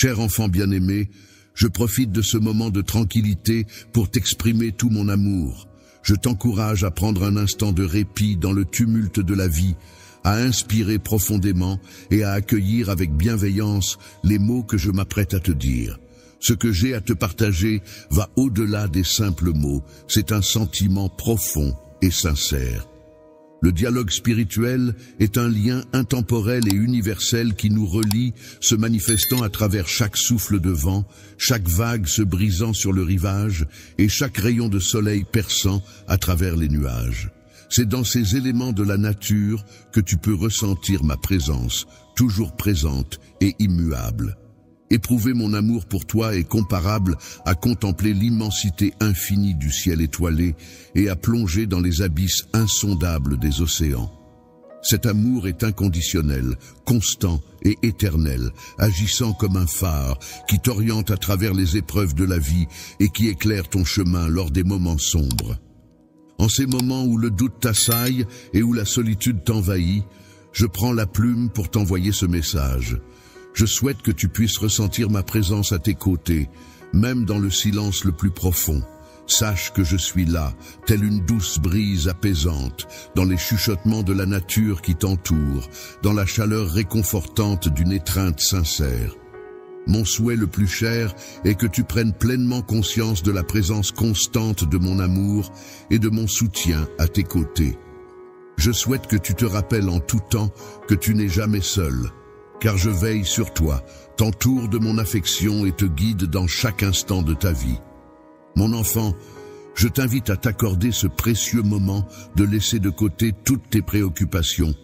Cher enfant bien-aimé, je profite de ce moment de tranquillité pour t'exprimer tout mon amour. Je t'encourage à prendre un instant de répit dans le tumulte de la vie, à inspirer profondément et à accueillir avec bienveillance les mots que je m'apprête à te dire. Ce que j'ai à te partager va au-delà des simples mots, c'est un sentiment profond et sincère. Le dialogue spirituel est un lien intemporel et universel qui nous relie, se manifestant à travers chaque souffle de vent, chaque vague se brisant sur le rivage et chaque rayon de soleil perçant à travers les nuages. C'est dans ces éléments de la nature que tu peux ressentir ma présence, toujours présente et immuable. Éprouver mon amour pour toi est comparable à contempler l'immensité infinie du ciel étoilé et à plonger dans les abysses insondables des océans. Cet amour est inconditionnel, constant et éternel, agissant comme un phare qui t'oriente à travers les épreuves de la vie et qui éclaire ton chemin lors des moments sombres. En ces moments où le doute t'assaille et où la solitude t'envahit, je prends la plume pour t'envoyer ce message. Je souhaite que tu puisses ressentir ma présence à tes côtés, même dans le silence le plus profond. Sache que je suis là, telle une douce brise apaisante, dans les chuchotements de la nature qui t'entoure, dans la chaleur réconfortante d'une étreinte sincère. Mon souhait le plus cher est que tu prennes pleinement conscience de la présence constante de mon amour et de mon soutien à tes côtés. Je souhaite que tu te rappelles en tout temps que tu n'es jamais seul, car je veille sur toi, t'entoure de mon affection et te guide dans chaque instant de ta vie. Mon enfant, je t'invite à t'accorder ce précieux moment de laisser de côté toutes tes préoccupations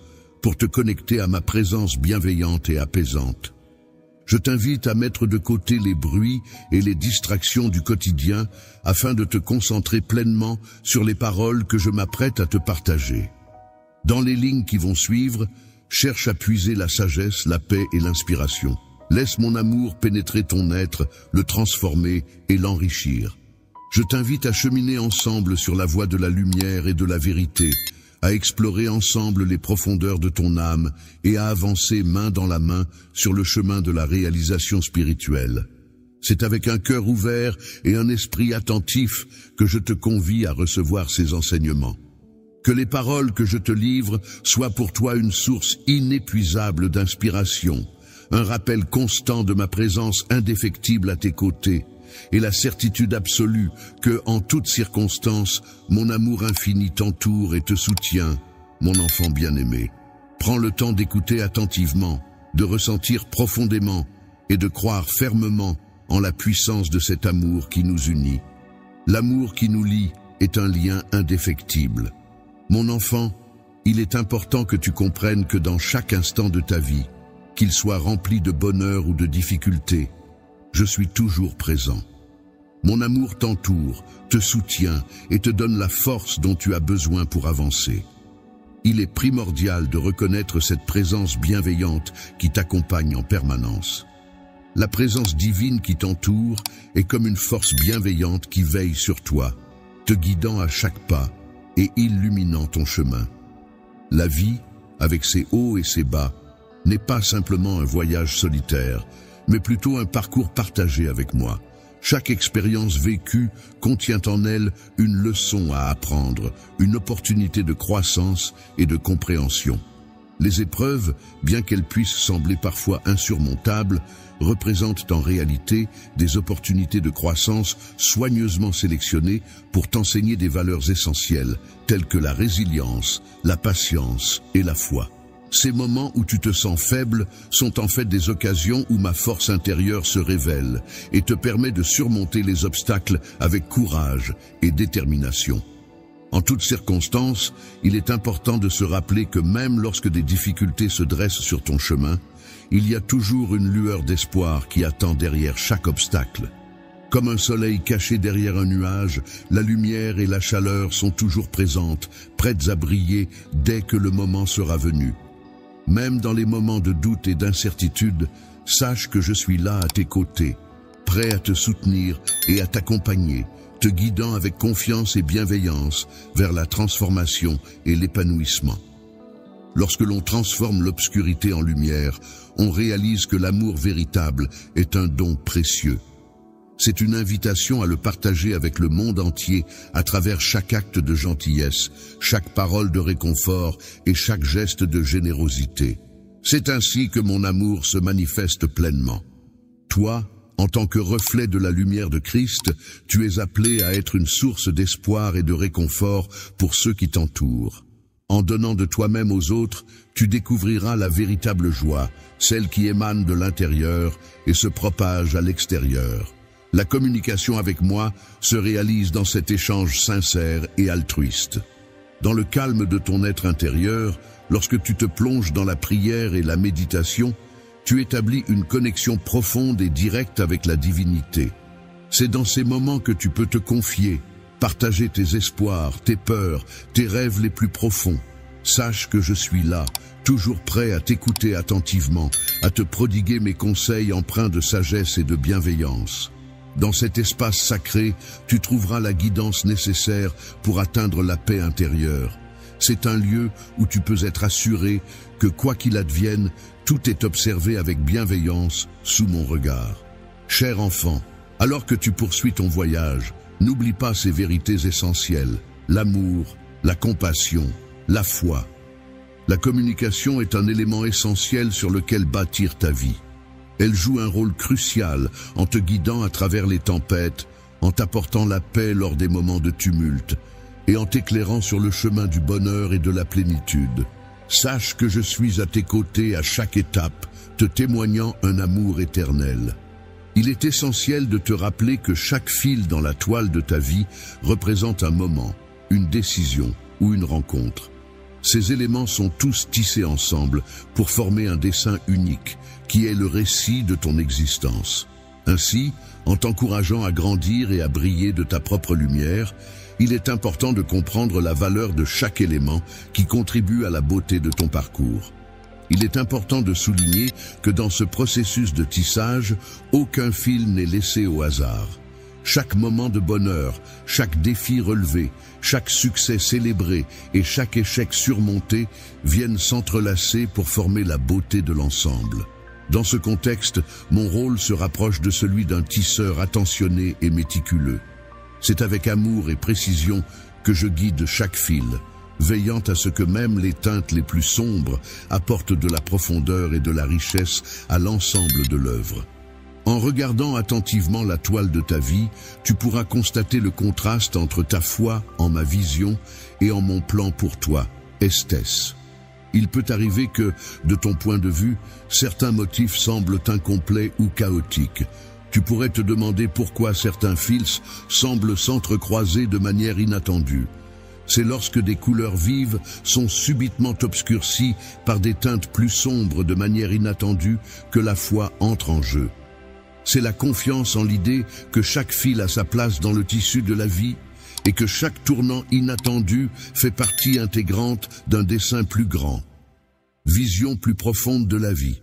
pour te connecter à ma présence bienveillante et apaisante. Je t'invite à mettre de côté les bruits et les distractions du quotidien afin de te concentrer pleinement sur les paroles que je m'apprête à te partager. Dans les lignes qui vont suivre, cherche à puiser la sagesse, la paix et l'inspiration. Laisse mon amour pénétrer ton être, le transformer et l'enrichir. Je t'invite à cheminer ensemble sur la voie de la lumière et de la vérité, à explorer ensemble les profondeurs de ton âme et à avancer main dans la main sur le chemin de la réalisation spirituelle. C'est avec un cœur ouvert et un esprit attentif que je te convie à recevoir ces enseignements. Que les paroles que je te livre soient pour toi une source inépuisable d'inspiration, un rappel constant de ma présence indéfectible à tes côtés, et la certitude absolue que, en toutes circonstances, mon amour infini t'entoure et te soutient, mon enfant bien-aimé. Prends le temps d'écouter attentivement, de ressentir profondément et de croire fermement en la puissance de cet amour qui nous unit. L'amour qui nous lie est un lien indéfectible. Mon enfant, il est important que tu comprennes que dans chaque instant de ta vie, qu'il soit rempli de bonheur ou de difficulté, je suis toujours présent. Mon amour t'entoure, te soutient et te donne la force dont tu as besoin pour avancer. Il est primordial de reconnaître cette présence bienveillante qui t'accompagne en permanence. La présence divine qui t'entoure est comme une force bienveillante qui veille sur toi, te guidant à chaque pas et illuminant ton chemin. La vie, avec ses hauts et ses bas, n'est pas simplement un voyage solitaire, mais plutôt un parcours partagé avec moi. Chaque expérience vécue contient en elle une leçon à apprendre, une opportunité de croissance et de compréhension. Les épreuves, bien qu'elles puissent sembler parfois insurmontables, représentent en réalité des opportunités de croissance soigneusement sélectionnées pour t'enseigner des valeurs essentielles, telles que la résilience, la patience et la foi. Ces moments où tu te sens faible sont en fait des occasions où ma force intérieure se révèle et te permet de surmonter les obstacles avec courage et détermination. En toutes circonstances, il est important de se rappeler que même lorsque des difficultés se dressent sur ton chemin, il y a toujours une lueur d'espoir qui attend derrière chaque obstacle. Comme un soleil caché derrière un nuage, la lumière et la chaleur sont toujours présentes, prêtes à briller dès que le moment sera venu. Même dans les moments de doute et d'incertitude, sache que je suis là à tes côtés, prêt à te soutenir et à t'accompagner, te guidant avec confiance et bienveillance vers la transformation et l'épanouissement. Lorsque l'on transforme l'obscurité en lumière, on réalise que l'amour véritable est un don précieux. C'est une invitation à le partager avec le monde entier à travers chaque acte de gentillesse, chaque parole de réconfort et chaque geste de générosité. C'est ainsi que mon amour se manifeste pleinement. Toi, en tant que reflet de la lumière de Christ, tu es appelé à être une source d'espoir et de réconfort pour ceux qui t'entourent. En donnant de toi-même aux autres, tu découvriras la véritable joie, celle qui émane de l'intérieur et se propage à l'extérieur. La communication avec moi se réalise dans cet échange sincère et altruiste. Dans le calme de ton être intérieur, lorsque tu te plonges dans la prière et la méditation, tu établis une connexion profonde et directe avec la divinité. C'est dans ces moments que tu peux te confier, partager tes espoirs, tes peurs, tes rêves les plus profonds. Sache que je suis là, toujours prêt à t'écouter attentivement, à te prodiguer mes conseils empreints de sagesse et de bienveillance. Dans cet espace sacré, tu trouveras la guidance nécessaire pour atteindre la paix intérieure. C'est un lieu où tu peux être assuré que quoi qu'il advienne, tout est observé avec bienveillance sous mon regard. Cher enfant, alors que tu poursuis ton voyage, n'oublie pas ces vérités essentielles, l'amour, la compassion, la foi. La communication est un élément essentiel sur lequel bâtir ta vie. Elle joue un rôle crucial en te guidant à travers les tempêtes, en t'apportant la paix lors des moments de tumulte et en t'éclairant sur le chemin du bonheur et de la plénitude. Sache que je suis à tes côtés à chaque étape, te témoignant un amour éternel. Il est essentiel de te rappeler que chaque fil dans la toile de ta vie représente un moment, une décision ou une rencontre. Ces éléments sont tous tissés ensemble pour former un dessin unique, qui est le récit de ton existence. Ainsi, en t'encourageant à grandir et à briller de ta propre lumière, il est important de comprendre la valeur de chaque élément qui contribue à la beauté de ton parcours. Il est important de souligner que dans ce processus de tissage, aucun fil n'est laissé au hasard. Chaque moment de bonheur, chaque défi relevé, chaque succès célébré et chaque échec surmonté viennent s'entrelacer pour former la beauté de l'ensemble. Dans ce contexte, mon rôle se rapproche de celui d'un tisseur attentionné et méticuleux. C'est avec amour et précision que je guide chaque fil, veillant à ce que même les teintes les plus sombres apportent de la profondeur et de la richesse à l'ensemble de l'œuvre. En regardant attentivement la toile de ta vie, tu pourras constater le contraste entre ta foi en ma vision et en mon plan pour toi, Esthès. Il peut arriver que, de ton point de vue, certains motifs semblent incomplets ou chaotiques. Tu pourrais te demander pourquoi certains fils semblent s'entrecroiser de manière inattendue. C'est lorsque des couleurs vives sont subitement obscurcies par des teintes plus sombres de manière inattendue que la foi entre en jeu. C'est la confiance en l'idée que chaque fil a sa place dans le tissu de la vie et que chaque tournant inattendu fait partie intégrante d'un dessin plus grand. Vision plus profonde de la vie.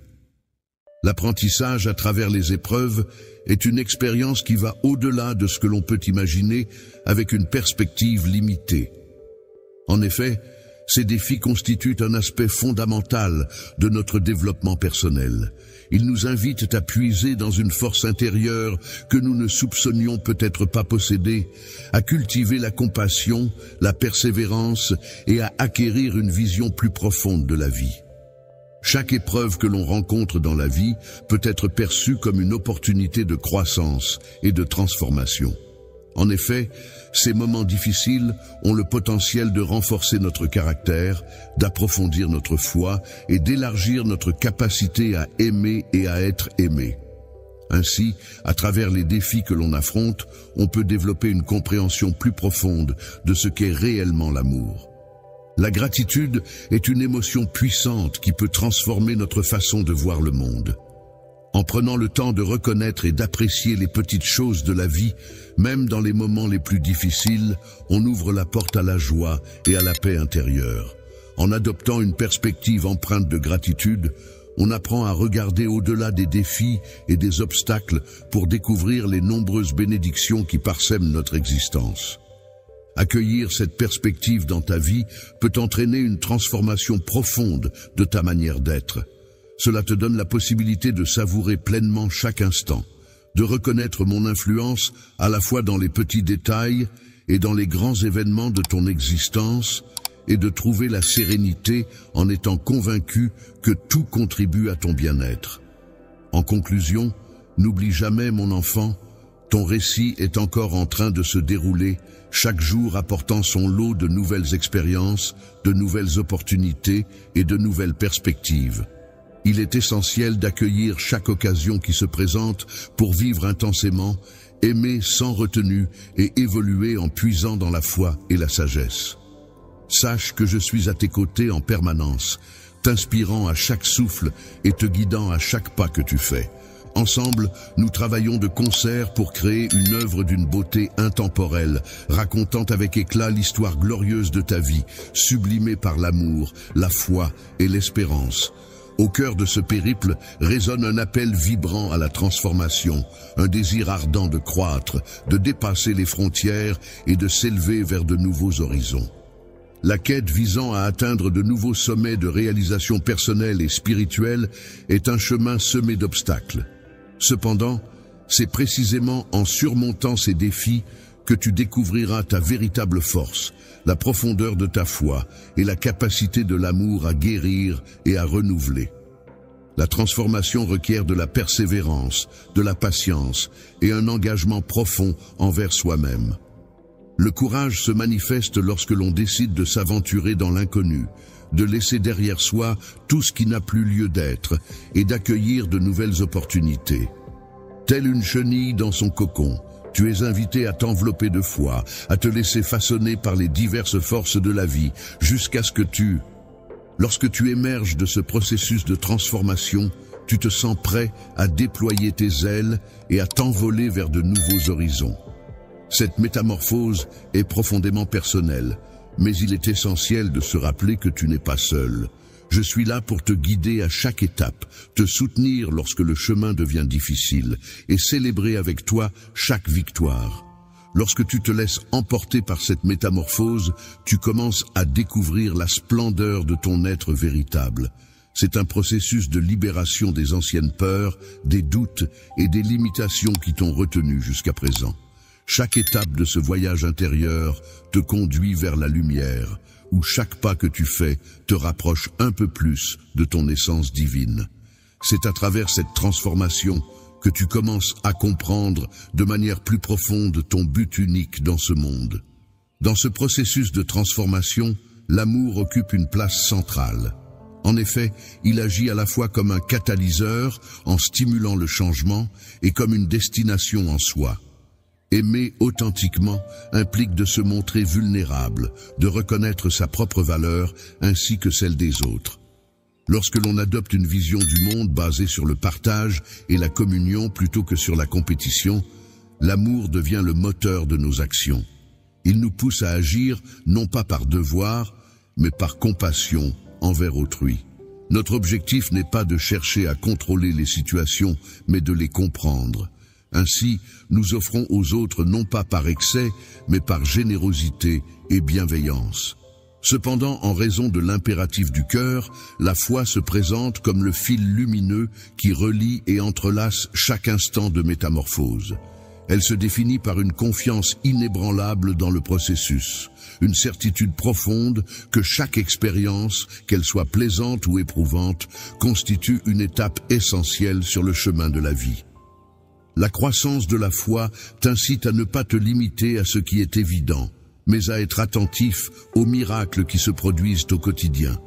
L'apprentissage à travers les épreuves est une expérience qui va au-delà de ce que l'on peut imaginer avec une perspective limitée. En effet, ces défis constituent un aspect fondamental de notre développement personnel. Ils nous invitent à puiser dans une force intérieure que nous ne soupçonnions peut-être pas posséder, à cultiver la compassion, la persévérance et à acquérir une vision plus profonde de la vie. Chaque épreuve que l'on rencontre dans la vie peut être perçue comme une opportunité de croissance et de transformation. En effet, ces moments difficiles ont le potentiel de renforcer notre caractère, d'approfondir notre foi et d'élargir notre capacité à aimer et à être aimé. Ainsi, à travers les défis que l'on affronte, on peut développer une compréhension plus profonde de ce qu'est réellement l'amour. La gratitude est une émotion puissante qui peut transformer notre façon de voir le monde. En prenant le temps de reconnaître et d'apprécier les petites choses de la vie, même dans les moments les plus difficiles, on ouvre la porte à la joie et à la paix intérieure. En adoptant une perspective empreinte de gratitude, on apprend à regarder au-delà des défis et des obstacles pour découvrir les nombreuses bénédictions qui parsèment notre existence. Accueillir cette perspective dans ta vie peut entraîner une transformation profonde de ta manière d'être. Cela te donne la possibilité de savourer pleinement chaque instant, de reconnaître mon influence à la fois dans les petits détails et dans les grands événements de ton existence, et de trouver la sérénité en étant convaincu que tout contribue à ton bien-être. En conclusion, n'oublie jamais, mon enfant, ton récit est encore en train de se dérouler, chaque jour apportant son lot de nouvelles expériences, de nouvelles opportunités et de nouvelles perspectives. Il est essentiel d'accueillir chaque occasion qui se présente pour vivre intensément, aimer sans retenue et évoluer en puisant dans la foi et la sagesse. Sache que je suis à tes côtés en permanence, t'inspirant à chaque souffle et te guidant à chaque pas que tu fais. Ensemble, nous travaillons de concert pour créer une œuvre d'une beauté intemporelle, racontant avec éclat l'histoire glorieuse de ta vie, sublimée par l'amour, la foi et l'espérance. Au cœur de ce périple résonne un appel vibrant à la transformation, un désir ardent de croître, de dépasser les frontières et de s'élever vers de nouveaux horizons. La quête visant à atteindre de nouveaux sommets de réalisation personnelle et spirituelle est un chemin semé d'obstacles. Cependant, c'est précisément en surmontant ces défis que tu découvriras ta véritable force, la profondeur de ta foi et la capacité de l'amour à guérir et à renouveler. La transformation requiert de la persévérance, de la patience et un engagement profond envers soi-même. Le courage se manifeste lorsque l'on décide de s'aventurer dans l'inconnu, de laisser derrière soi tout ce qui n'a plus lieu d'être et d'accueillir de nouvelles opportunités. Telle une chenille dans son cocon, tu es invité à t'envelopper de foi, à te laisser façonner par les diverses forces de la vie, jusqu'à ce que lorsque tu émerges de ce processus de transformation, tu te sens prêt à déployer tes ailes et à t'envoler vers de nouveaux horizons. Cette métamorphose est profondément personnelle, mais il est essentiel de se rappeler que tu n'es pas seul. Je suis là pour te guider à chaque étape, te soutenir lorsque le chemin devient difficile et célébrer avec toi chaque victoire. Lorsque tu te laisses emporter par cette métamorphose, tu commences à découvrir la splendeur de ton être véritable. C'est un processus de libération des anciennes peurs, des doutes et des limitations qui t'ont retenu jusqu'à présent. Chaque étape de ce voyage intérieur te conduit vers la lumière, où chaque pas que tu fais te rapproche un peu plus de ton essence divine. C'est à travers cette transformation que tu commences à comprendre de manière plus profonde ton but unique dans ce monde. Dans ce processus de transformation, l'amour occupe une place centrale. En effet, il agit à la fois comme un catalyseur en stimulant le changement et comme une destination en soi. Aimer authentiquement implique de se montrer vulnérable, de reconnaître sa propre valeur ainsi que celle des autres. Lorsque l'on adopte une vision du monde basée sur le partage et la communion plutôt que sur la compétition, l'amour devient le moteur de nos actions. Il nous pousse à agir non pas par devoir, mais par compassion envers autrui. Notre objectif n'est pas de chercher à contrôler les situations, mais de les comprendre. Ainsi, nous offrons aux autres non pas par excès, mais par générosité et bienveillance. Cependant, en raison de l'impératif du cœur, la foi se présente comme le fil lumineux qui relie et entrelace chaque instant de métamorphose. Elle se définit par une confiance inébranlable dans le processus, une certitude profonde que chaque expérience, qu'elle soit plaisante ou éprouvante, constitue une étape essentielle sur le chemin de la vie. La croissance de la foi t'incite à ne pas te limiter à ce qui est évident, mais à être attentif aux miracles qui se produisent au quotidien.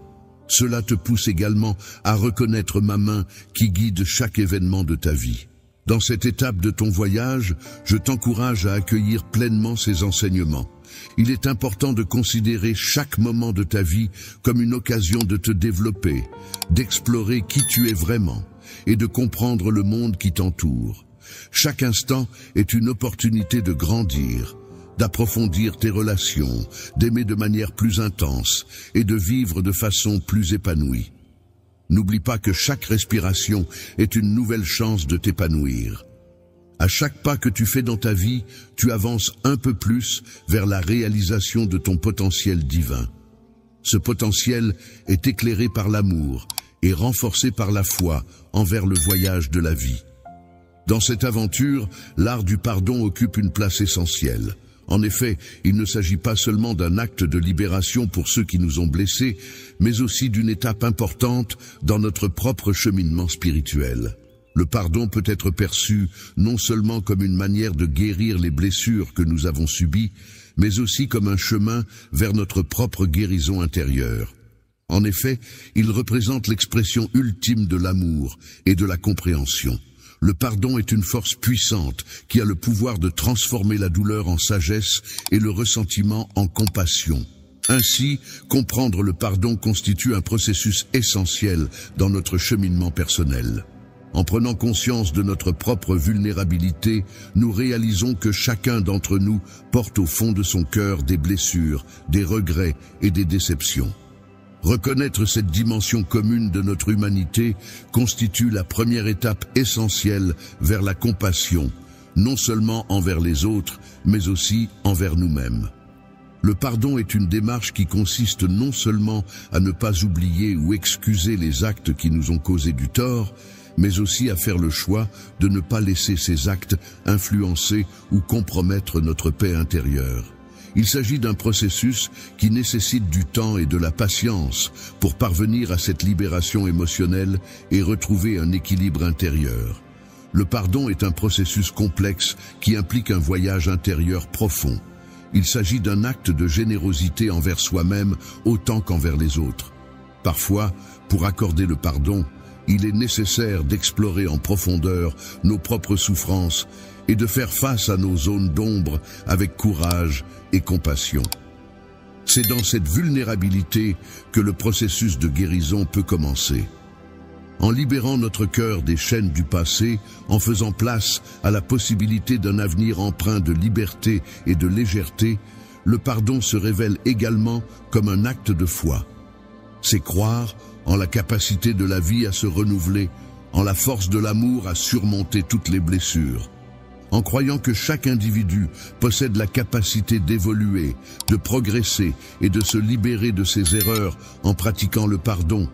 Cela te pousse également à reconnaître ma main qui guide chaque événement de ta vie. Dans cette étape de ton voyage, je t'encourage à accueillir pleinement ces enseignements. Il est important de considérer chaque moment de ta vie comme une occasion de te développer, d'explorer qui tu es vraiment et de comprendre le monde qui t'entoure. Chaque instant est une opportunité de grandir, d'approfondir tes relations, d'aimer de manière plus intense et de vivre de façon plus épanouie. N'oublie pas que chaque respiration est une nouvelle chance de t'épanouir. À chaque pas que tu fais dans ta vie, tu avances un peu plus vers la réalisation de ton potentiel divin. Ce potentiel est éclairé par l'amour et renforcé par la foi envers le voyage de la vie. Dans cette aventure, l'art du pardon occupe une place essentielle. En effet, il ne s'agit pas seulement d'un acte de libération pour ceux qui nous ont blessés, mais aussi d'une étape importante dans notre propre cheminement spirituel. Le pardon peut être perçu non seulement comme une manière de guérir les blessures que nous avons subies, mais aussi comme un chemin vers notre propre guérison intérieure. En effet, il représente l'expression ultime de l'amour et de la compréhension. Le pardon est une force puissante qui a le pouvoir de transformer la douleur en sagesse et le ressentiment en compassion. Ainsi, comprendre le pardon constitue un processus essentiel dans notre cheminement personnel. En prenant conscience de notre propre vulnérabilité, nous réalisons que chacun d'entre nous porte au fond de son cœur des blessures, des regrets et des déceptions. Reconnaître cette dimension commune de notre humanité constitue la première étape essentielle vers la compassion, non seulement envers les autres, mais aussi envers nous-mêmes. Le pardon est une démarche qui consiste non seulement à ne pas oublier ou excuser les actes qui nous ont causé du tort, mais aussi à faire le choix de ne pas laisser ces actes influencer ou compromettre notre paix intérieure. Il s'agit d'un processus qui nécessite du temps et de la patience pour parvenir à cette libération émotionnelle et retrouver un équilibre intérieur. Le pardon est un processus complexe qui implique un voyage intérieur profond. Il s'agit d'un acte de générosité envers soi-même autant qu'envers les autres. Parfois, pour accorder le pardon, il est nécessaire d'explorer en profondeur nos propres souffrances et de faire face à nos zones d'ombre avec courage et compassion. C'est dans cette vulnérabilité que le processus de guérison peut commencer. En libérant notre cœur des chaînes du passé, en faisant place à la possibilité d'un avenir empreint de liberté et de légèreté, le pardon se révèle également comme un acte de foi. C'est croire en la capacité de la vie à se renouveler, en la force de l'amour à surmonter toutes les blessures. En croyant que chaque individu possède la capacité d'évoluer, de progresser et de se libérer de ses erreurs en pratiquant le pardon,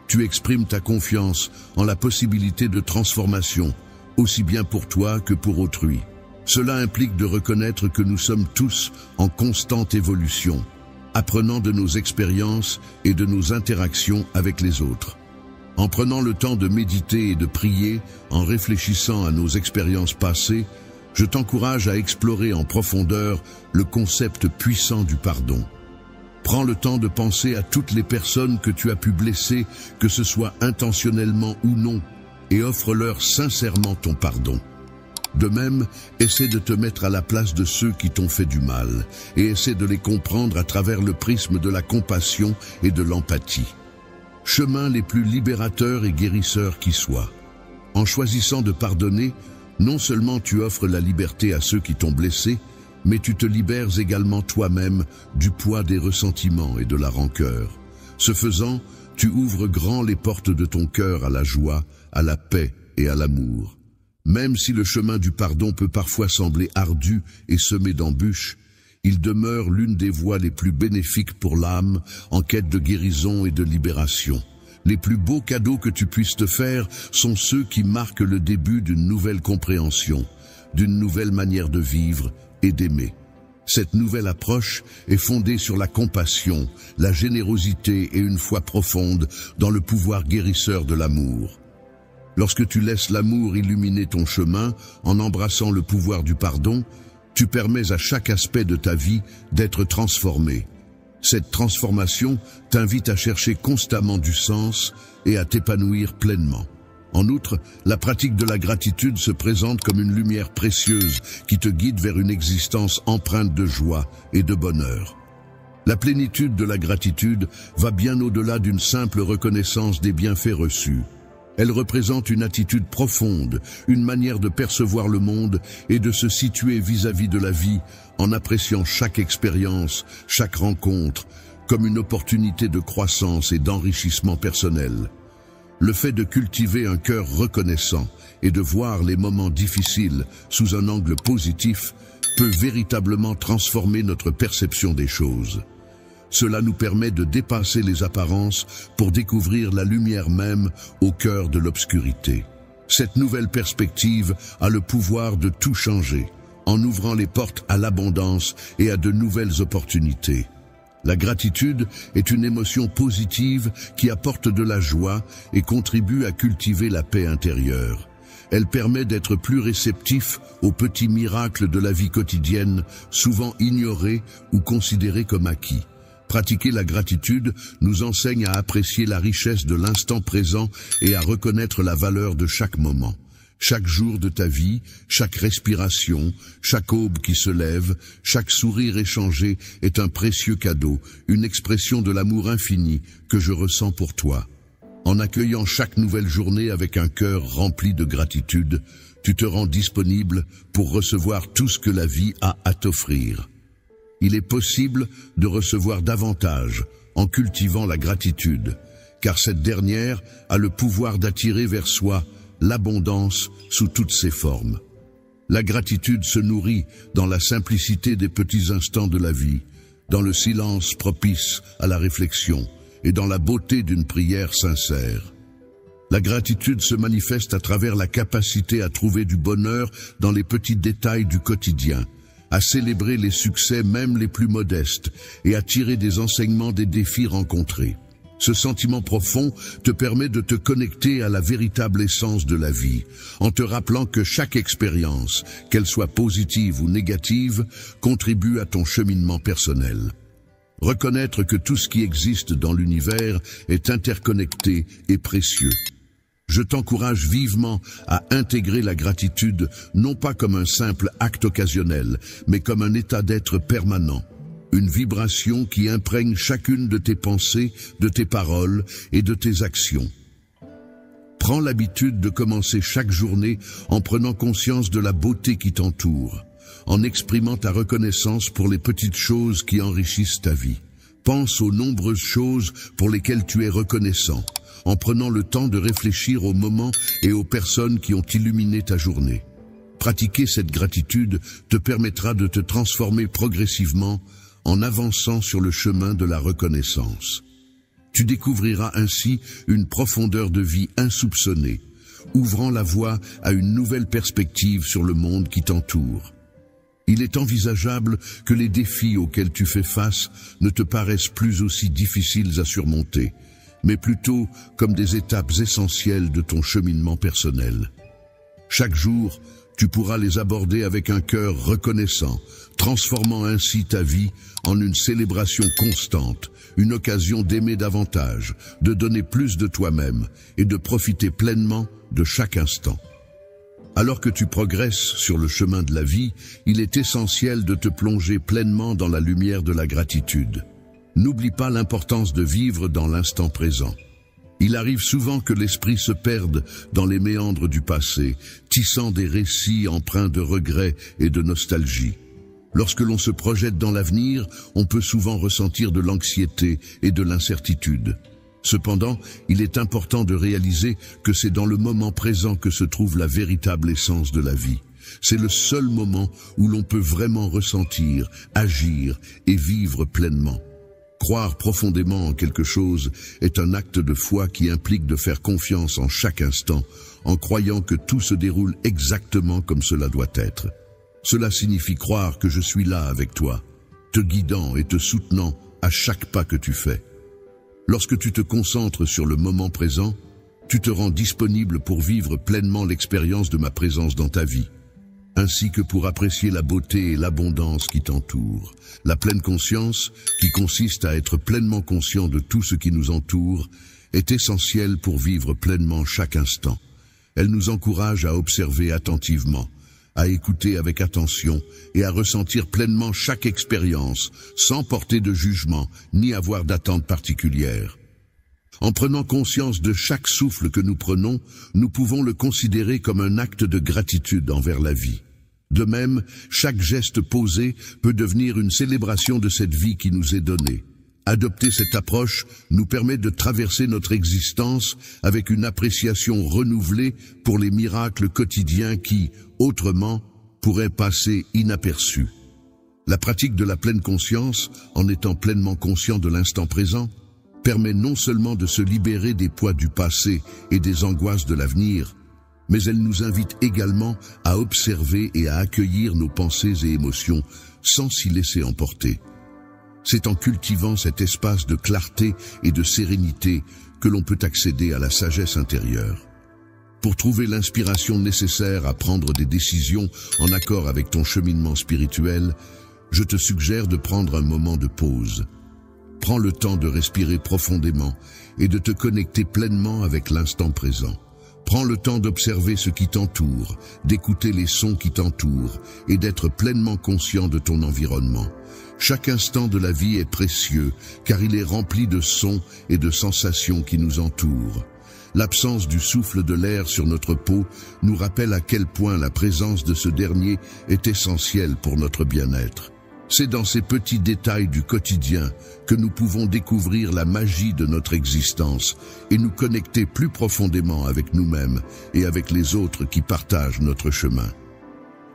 tu exprimes ta confiance en la possibilité de transformation, aussi bien pour toi que pour autrui. Cela implique de reconnaître que nous sommes tous en constante évolution, apprenant de nos expériences et de nos interactions avec les autres. En prenant le temps de méditer et de prier, en réfléchissant à nos expériences passées, je t'encourage à explorer en profondeur le concept puissant du pardon. Prends le temps de penser à toutes les personnes que tu as pu blesser, que ce soit intentionnellement ou non, et offre-leur sincèrement ton pardon. De même, essaie de te mettre à la place de ceux qui t'ont fait du mal, et essaie de les comprendre à travers le prisme de la compassion et de l'empathie. Chemins les plus libérateurs et guérisseurs qui soient. En choisissant de pardonner, non seulement tu offres la liberté à ceux qui t'ont blessé, mais tu te libères également toi-même du poids des ressentiments et de la rancœur. Ce faisant, tu ouvres grand les portes de ton cœur à la joie, à la paix et à l'amour. Même si le chemin du pardon peut parfois sembler ardu et semé d'embûches, il demeure l'une des voies les plus bénéfiques pour l'âme en quête de guérison et de libération. Les plus beaux cadeaux que tu puisses te faire sont ceux qui marquent le début d'une nouvelle compréhension, d'une nouvelle manière de vivre et d'aimer. Cette nouvelle approche est fondée sur la compassion, la générosité et une foi profonde dans le pouvoir guérisseur de l'amour. Lorsque tu laisses l'amour illuminer ton chemin en embrassant le pouvoir du pardon, tu permets à chaque aspect de ta vie d'être transformé. Cette transformation t'invite à chercher constamment du sens et à t'épanouir pleinement. En outre, la pratique de la gratitude se présente comme une lumière précieuse qui te guide vers une existence empreinte de joie et de bonheur. La plénitude de la gratitude va bien au-delà d'une simple reconnaissance des bienfaits reçus. Elle représente une attitude profonde, une manière de percevoir le monde et de se situer vis-à-vis de la vie en appréciant chaque expérience, chaque rencontre, comme une opportunité de croissance et d'enrichissement personnel. Le fait de cultiver un cœur reconnaissant et de voir les moments difficiles sous un angle positif peut véritablement transformer notre perception des choses. Cela nous permet de dépasser les apparences pour découvrir la lumière même au cœur de l'obscurité. Cette nouvelle perspective a le pouvoir de tout changer, en ouvrant les portes à l'abondance et à de nouvelles opportunités. La gratitude est une émotion positive qui apporte de la joie et contribue à cultiver la paix intérieure. Elle permet d'être plus réceptif aux petits miracles de la vie quotidienne, souvent ignorés ou considérés comme acquis. Pratiquer la gratitude nous enseigne à apprécier la richesse de l'instant présent et à reconnaître la valeur de chaque moment. Chaque jour de ta vie, chaque respiration, chaque aube qui se lève, chaque sourire échangé est un précieux cadeau, une expression de l'amour infini que je ressens pour toi. En accueillant chaque nouvelle journée avec un cœur rempli de gratitude, tu te rends disponible pour recevoir tout ce que la vie a à t'offrir. Il est possible de recevoir davantage en cultivant la gratitude, car cette dernière a le pouvoir d'attirer vers soi l'abondance sous toutes ses formes. La gratitude se nourrit dans la simplicité des petits instants de la vie, dans le silence propice à la réflexion et dans la beauté d'une prière sincère. La gratitude se manifeste à travers la capacité à trouver du bonheur dans les petits détails du quotidien, à célébrer les succès même les plus modestes et à tirer des enseignements des défis rencontrés. Ce sentiment profond te permet de te connecter à la véritable essence de la vie, en te rappelant que chaque expérience, qu'elle soit positive ou négative, contribue à ton cheminement personnel. Reconnaître que tout ce qui existe dans l'univers est interconnecté et précieux. Je t'encourage vivement à intégrer la gratitude non pas comme un simple acte occasionnel, mais comme un état d'être permanent. Une vibration qui imprègne chacune de tes pensées, de tes paroles et de tes actions. Prends l'habitude de commencer chaque journée en prenant conscience de la beauté qui t'entoure, en exprimant ta reconnaissance pour les petites choses qui enrichissent ta vie. Pense aux nombreuses choses pour lesquelles tu es reconnaissant, en prenant le temps de réfléchir aux moments et aux personnes qui ont illuminé ta journée. Pratiquer cette gratitude te permettra de te transformer progressivement en avançant sur le chemin de la reconnaissance. Tu découvriras ainsi une profondeur de vie insoupçonnée, ouvrant la voie à une nouvelle perspective sur le monde qui t'entoure. Il est envisageable que les défis auxquels tu fais face ne te paraissent plus aussi difficiles à surmonter, mais plutôt comme des étapes essentielles de ton cheminement personnel. Chaque jour, tu pourras les aborder avec un cœur reconnaissant, transformant ainsi ta vie en une célébration constante, une occasion d'aimer davantage, de donner plus de toi-même et de profiter pleinement de chaque instant. Alors que tu progresses sur le chemin de la vie, il est essentiel de te plonger pleinement dans la lumière de la gratitude. N'oublie pas l'importance de vivre dans l'instant présent. Il arrive souvent que l'esprit se perde dans les méandres du passé, tissant des récits empreints de regrets et de nostalgie. Lorsque l'on se projette dans l'avenir, on peut souvent ressentir de l'anxiété et de l'incertitude. Cependant, il est important de réaliser que c'est dans le moment présent que se trouve la véritable essence de la vie. C'est le seul moment où l'on peut vraiment ressentir, agir et vivre pleinement. Croire profondément en quelque chose est un acte de foi qui implique de faire confiance en chaque instant, en croyant que tout se déroule exactement comme cela doit être. Cela signifie croire que je suis là avec toi, te guidant et te soutenant à chaque pas que tu fais. Lorsque tu te concentres sur le moment présent, tu te rends disponible pour vivre pleinement l'expérience de ma présence dans ta vie, ainsi que pour apprécier la beauté et l'abondance qui t'entourent. La pleine conscience, qui consiste à être pleinement conscient de tout ce qui nous entoure, est essentielle pour vivre pleinement chaque instant. Elle nous encourage à observer attentivement, à écouter avec attention et à ressentir pleinement chaque expérience, sans porter de jugement ni avoir d'attente particulière. En prenant conscience de chaque souffle que nous prenons, nous pouvons le considérer comme un acte de gratitude envers la vie. De même, chaque geste posé peut devenir une célébration de cette vie qui nous est donnée. Adopter cette approche nous permet de traverser notre existence avec une appréciation renouvelée pour les miracles quotidiens qui, autrement, pourraient passer inaperçus. La pratique de la pleine conscience, en étant pleinement conscient de l'instant présent, permet non seulement de se libérer des poids du passé et des angoisses de l'avenir, mais elle nous invite également à observer et à accueillir nos pensées et émotions sans s'y laisser emporter. C'est en cultivant cet espace de clarté et de sérénité que l'on peut accéder à la sagesse intérieure. Pour trouver l'inspiration nécessaire à prendre des décisions en accord avec ton cheminement spirituel, je te suggère de prendre un moment de pause. Prends le temps de respirer profondément et de te connecter pleinement avec l'instant présent. Prends le temps d'observer ce qui t'entoure, d'écouter les sons qui t'entourent et d'être pleinement conscient de ton environnement. Chaque instant de la vie est précieux car il est rempli de sons et de sensations qui nous entourent. L'absence du souffle de l'air sur notre peau nous rappelle à quel point la présence de ce dernier est essentielle pour notre bien-être. C'est dans ces petits détails du quotidien que nous pouvons découvrir la magie de notre existence et nous connecter plus profondément avec nous-mêmes et avec les autres qui partagent notre chemin.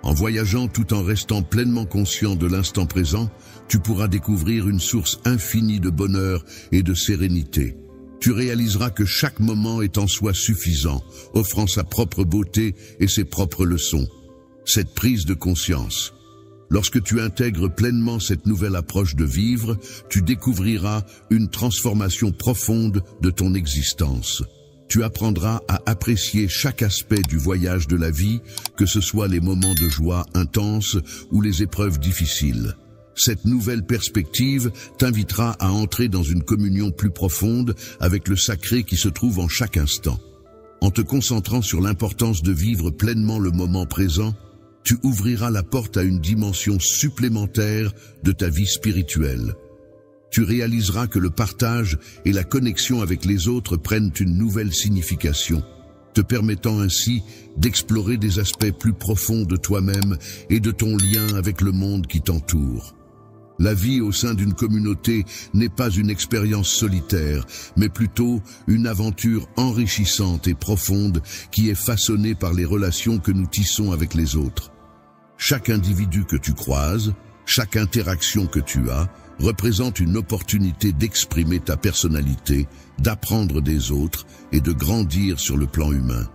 En voyageant tout en restant pleinement conscient de l'instant présent, tu pourras découvrir une source infinie de bonheur et de sérénité. Tu réaliseras que chaque moment est en soi suffisant, offrant sa propre beauté et ses propres leçons. Cette prise de conscience. Lorsque tu intègres pleinement cette nouvelle approche de vivre, tu découvriras une transformation profonde de ton existence. Tu apprendras à apprécier chaque aspect du voyage de la vie, que ce soit les moments de joie intense ou les épreuves difficiles. Cette nouvelle perspective t'invitera à entrer dans une communion plus profonde avec le sacré qui se trouve en chaque instant. En te concentrant sur l'importance de vivre pleinement le moment présent, tu ouvriras la porte à une dimension supplémentaire de ta vie spirituelle. Tu réaliseras que le partage et la connexion avec les autres prennent une nouvelle signification, te permettant ainsi d'explorer des aspects plus profonds de toi-même et de ton lien avec le monde qui t'entoure. La vie au sein d'une communauté n'est pas une expérience solitaire, mais plutôt une aventure enrichissante et profonde qui est façonnée par les relations que nous tissons avec les autres. Chaque individu que tu croises, chaque interaction que tu as, représente une opportunité d'exprimer ta personnalité, d'apprendre des autres et de grandir sur le plan humain.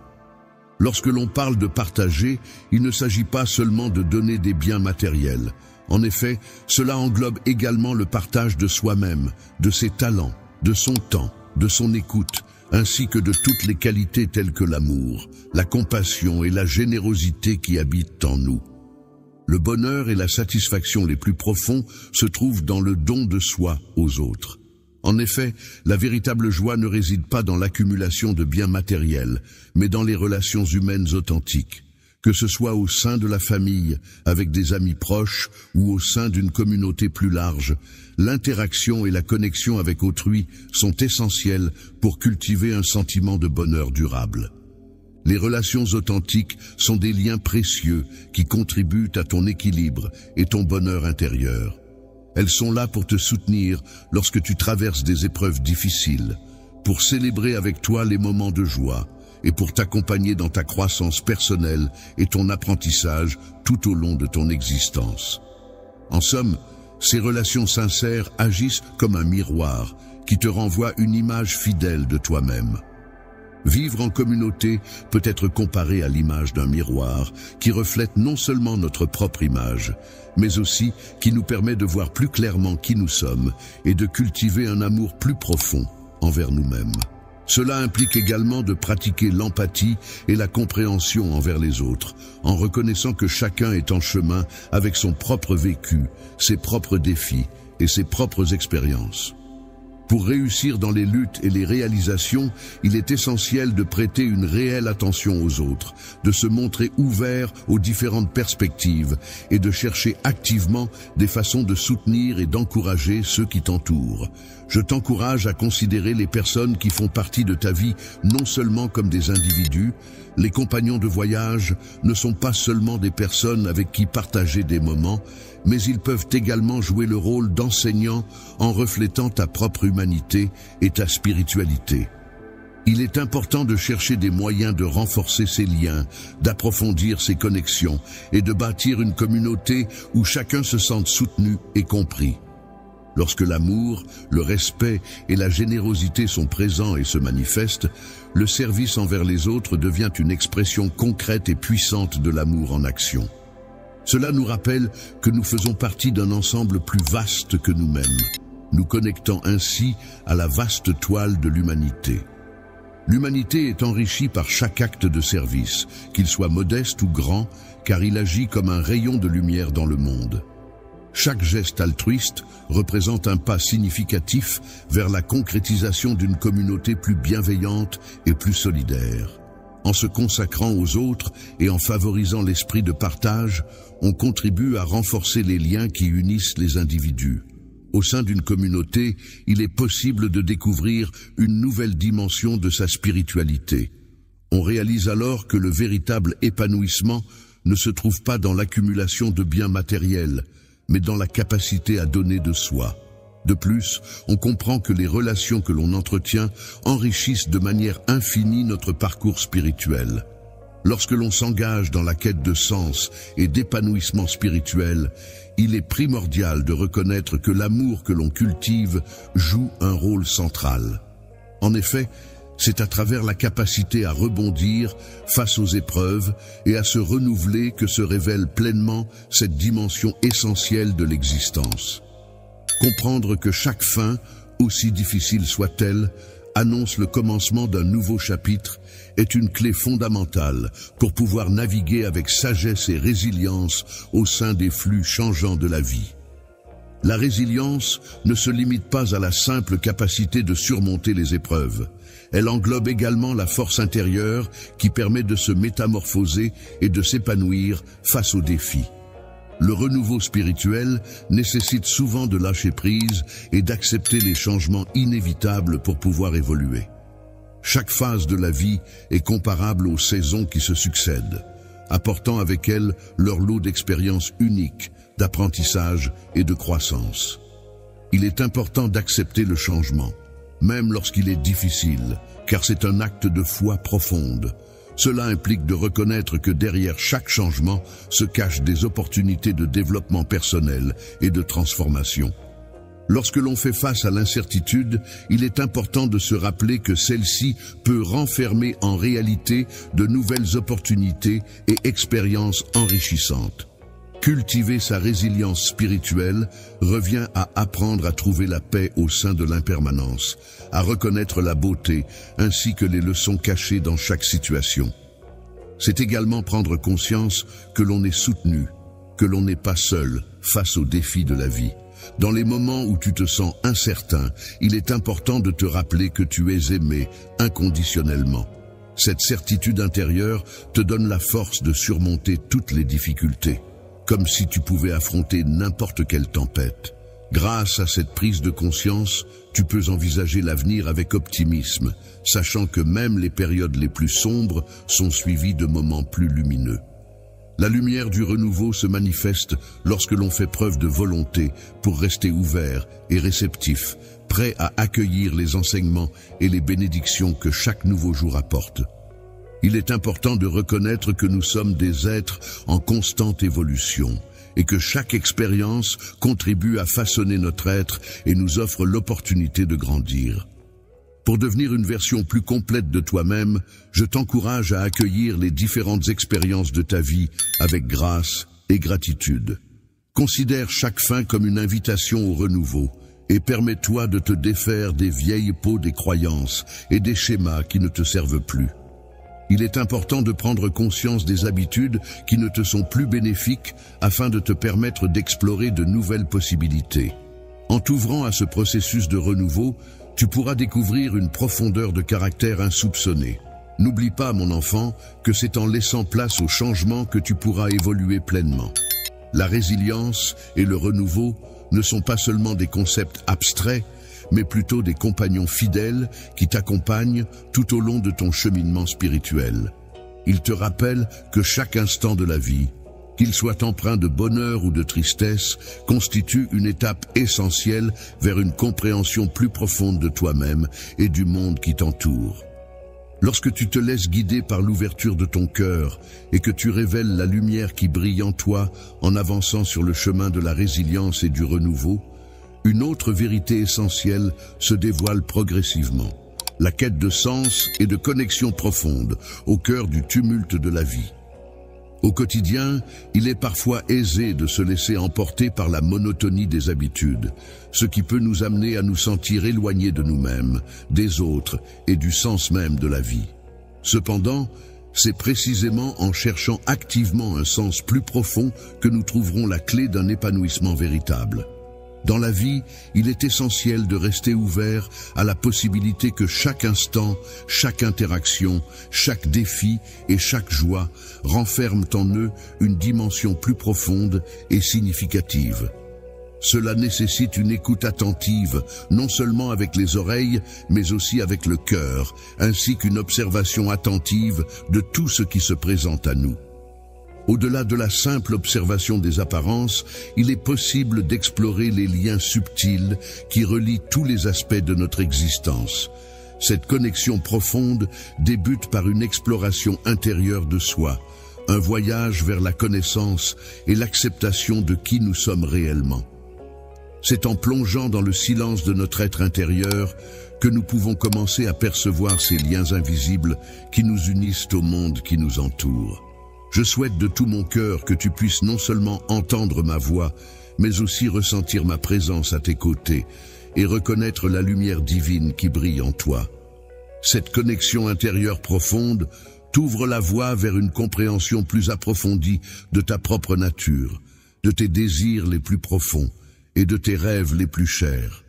Lorsque l'on parle de partager, il ne s'agit pas seulement de donner des biens matériels. En effet, cela englobe également le partage de soi-même, de ses talents, de son temps, de son écoute, ainsi que de toutes les qualités telles que l'amour, la compassion et la générosité qui habitent en nous. Le bonheur et la satisfaction les plus profonds se trouvent dans le don de soi aux autres. En effet, la véritable joie ne réside pas dans l'accumulation de biens matériels, mais dans les relations humaines authentiques. Que ce soit au sein de la famille, avec des amis proches ou au sein d'une communauté plus large, l'interaction et la connexion avec autrui sont essentielles pour cultiver un sentiment de bonheur durable. Les relations authentiques sont des liens précieux qui contribuent à ton équilibre et ton bonheur intérieur. Elles sont là pour te soutenir lorsque tu traverses des épreuves difficiles, pour célébrer avec toi les moments de joie et pour t'accompagner dans ta croissance personnelle et ton apprentissage tout au long de ton existence. En somme, ces relations sincères agissent comme un miroir qui te renvoie une image fidèle de toi-même. Vivre en communauté peut être comparé à l'image d'un miroir qui reflète non seulement notre propre image, mais aussi qui nous permet de voir plus clairement qui nous sommes et de cultiver un amour plus profond envers nous-mêmes. Cela implique également de pratiquer l'empathie et la compréhension envers les autres, en reconnaissant que chacun est en chemin avec son propre vécu, ses propres défis et ses propres expériences. Pour réussir dans les luttes et les réalisations, il est essentiel de prêter une réelle attention aux autres, de se montrer ouvert aux différentes perspectives et de chercher activement des façons de soutenir et d'encourager ceux qui t'entourent. Je t'encourage à considérer les personnes qui font partie de ta vie non seulement comme des individus. Les compagnons de voyage ne sont pas seulement des personnes avec qui partager des moments, mais ils peuvent également jouer le rôle d'enseignants en reflétant ta propre humanité et ta spiritualité. Il est important de chercher des moyens de renforcer ces liens, d'approfondir ces connexions et de bâtir une communauté où chacun se sente soutenu et compris. Lorsque l'amour, le respect et la générosité sont présents et se manifestent, le service envers les autres devient une expression concrète et puissante de l'amour en action. Cela nous rappelle que nous faisons partie d'un ensemble plus vaste que nous-mêmes, nous connectant ainsi à la vaste toile de l'humanité. L'humanité est enrichie par chaque acte de service, qu'il soit modeste ou grand, car il agit comme un rayon de lumière dans le monde. Chaque geste altruiste représente un pas significatif vers la concrétisation d'une communauté plus bienveillante et plus solidaire. En se consacrant aux autres et en favorisant l'esprit de partage, on contribue à renforcer les liens qui unissent les individus. Au sein d'une communauté, il est possible de découvrir une nouvelle dimension de sa spiritualité. On réalise alors que le véritable épanouissement ne se trouve pas dans l'accumulation de biens matériels, mais dans la capacité à donner de soi. De plus, on comprend que les relations que l'on entretient enrichissent de manière infinie notre parcours spirituel. Lorsque l'on s'engage dans la quête de sens et d'épanouissement spirituel, il est primordial de reconnaître que l'amour que l'on cultive joue un rôle central. En effet, c'est à travers la capacité à rebondir face aux épreuves et à se renouveler que se révèle pleinement cette dimension essentielle de l'existence. Comprendre que chaque fin, aussi difficile soit-elle, annonce le commencement d'un nouveau chapitre est une clé fondamentale pour pouvoir naviguer avec sagesse et résilience au sein des flux changeants de la vie. La résilience ne se limite pas à la simple capacité de surmonter les épreuves. Elle englobe également la force intérieure qui permet de se métamorphoser et de s'épanouir face aux défis. Le renouveau spirituel nécessite souvent de lâcher prise et d'accepter les changements inévitables pour pouvoir évoluer. Chaque phase de la vie est comparable aux saisons qui se succèdent, apportant avec elles leur lot d'expériences uniques, d'apprentissage et de croissance. Il est important d'accepter le changement, même lorsqu'il est difficile, car c'est un acte de foi profonde. Cela implique de reconnaître que derrière chaque changement se cachent des opportunités de développement personnel et de transformation. Lorsque l'on fait face à l'incertitude, il est important de se rappeler que celle-ci peut renfermer en réalité de nouvelles opportunités et expériences enrichissantes. Cultiver sa résilience spirituelle revient à apprendre à trouver la paix au sein de l'impermanence, à reconnaître la beauté ainsi que les leçons cachées dans chaque situation. C'est également prendre conscience que l'on est soutenu, que l'on n'est pas seul face aux défis de la vie. Dans les moments où tu te sens incertain, il est important de te rappeler que tu es aimé inconditionnellement. Cette certitude intérieure te donne la force de surmonter toutes les difficultés, comme si tu pouvais affronter n'importe quelle tempête. Grâce à cette prise de conscience, tu peux envisager l'avenir avec optimisme, sachant que même les périodes les plus sombres sont suivies de moments plus lumineux. La lumière du renouveau se manifeste lorsque l'on fait preuve de volonté pour rester ouvert et réceptif, prêt à accueillir les enseignements et les bénédictions que chaque nouveau jour apporte. Il est important de reconnaître que nous sommes des êtres en constante évolution et que chaque expérience contribue à façonner notre être et nous offre l'opportunité de grandir. Pour devenir une version plus complète de toi-même, je t'encourage à accueillir les différentes expériences de ta vie avec grâce et gratitude. Considère chaque fin comme une invitation au renouveau et permets-toi de te défaire des vieilles peaux des croyances et des schémas qui ne te servent plus. Il est important de prendre conscience des habitudes qui ne te sont plus bénéfiques afin de te permettre d'explorer de nouvelles possibilités. En t'ouvrant à ce processus de renouveau, tu pourras découvrir une profondeur de caractère insoupçonnée. N'oublie pas, mon enfant, que c'est en laissant place au changement que tu pourras évoluer pleinement. La résilience et le renouveau ne sont pas seulement des concepts abstraits, mais plutôt des compagnons fidèles qui t'accompagnent tout au long de ton cheminement spirituel. Ils te rappellent que chaque instant de la vie, qu'il soit empreint de bonheur ou de tristesse, constitue une étape essentielle vers une compréhension plus profonde de toi-même et du monde qui t'entoure. Lorsque tu te laisses guider par l'ouverture de ton cœur et que tu révèles la lumière qui brille en toi en avançant sur le chemin de la résilience et du renouveau, une autre vérité essentielle se dévoile progressivement. La quête de sens et de connexion profonde au cœur du tumulte de la vie. Au quotidien, il est parfois aisé de se laisser emporter par la monotonie des habitudes, ce qui peut nous amener à nous sentir éloignés de nous-mêmes, des autres et du sens même de la vie. Cependant, c'est précisément en cherchant activement un sens plus profond que nous trouverons la clé d'un épanouissement véritable. Dans la vie, il est essentiel de rester ouvert à la possibilité que chaque instant, chaque interaction, chaque défi et chaque joie renferment en eux une dimension plus profonde et significative. Cela nécessite une écoute attentive, non seulement avec les oreilles, mais aussi avec le cœur, ainsi qu'une observation attentive de tout ce qui se présente à nous. Au-delà de la simple observation des apparences, il est possible d'explorer les liens subtils qui relient tous les aspects de notre existence. Cette connexion profonde débute par une exploration intérieure de soi, un voyage vers la connaissance et l'acceptation de qui nous sommes réellement. C'est en plongeant dans le silence de notre être intérieur que nous pouvons commencer à percevoir ces liens invisibles qui nous unissent au monde qui nous entoure. Je souhaite de tout mon cœur que tu puisses non seulement entendre ma voix, mais aussi ressentir ma présence à tes côtés et reconnaître la lumière divine qui brille en toi. Cette connexion intérieure profonde t'ouvre la voie vers une compréhension plus approfondie de ta propre nature, de tes désirs les plus profonds et de tes rêves les plus chers.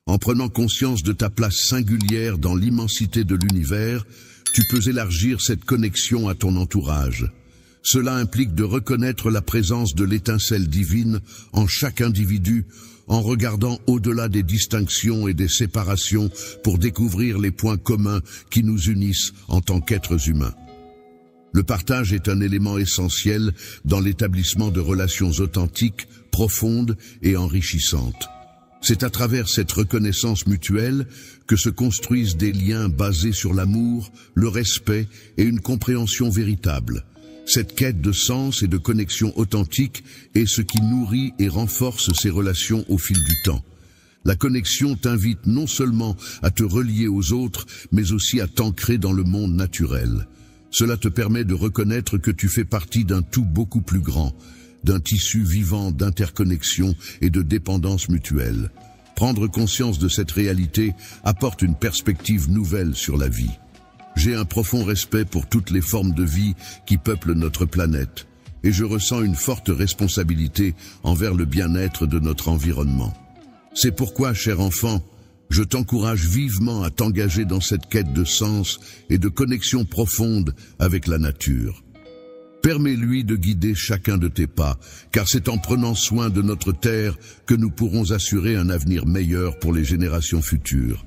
En prenant conscience de ta place singulière dans l'immensité de l'univers, tu peux élargir cette connexion à ton entourage. Cela implique de reconnaître la présence de l'étincelle divine en chaque individu, en regardant au-delà des distinctions et des séparations pour découvrir les points communs qui nous unissent en tant qu'êtres humains. Le partage est un élément essentiel dans l'établissement de relations authentiques, profondes et enrichissantes. C'est à travers cette reconnaissance mutuelle que se construisent des liens basés sur l'amour, le respect et une compréhension véritable. Cette quête de sens et de connexion authentique est ce qui nourrit et renforce ces relations au fil du temps. La connexion t'invite non seulement à te relier aux autres, mais aussi à t'ancrer dans le monde naturel. Cela te permet de reconnaître que tu fais partie d'un tout beaucoup plus grand, d'un tissu vivant d'interconnexion et de dépendance mutuelle. Prendre conscience de cette réalité apporte une perspective nouvelle sur la vie. J'ai un profond respect pour toutes les formes de vie qui peuplent notre planète, et je ressens une forte responsabilité envers le bien-être de notre environnement. C'est pourquoi, cher enfant, je t'encourage vivement à t'engager dans cette quête de sens et de connexion profonde avec la nature. Permets-lui de guider chacun de tes pas, car c'est en prenant soin de notre terre que nous pourrons assurer un avenir meilleur pour les générations futures.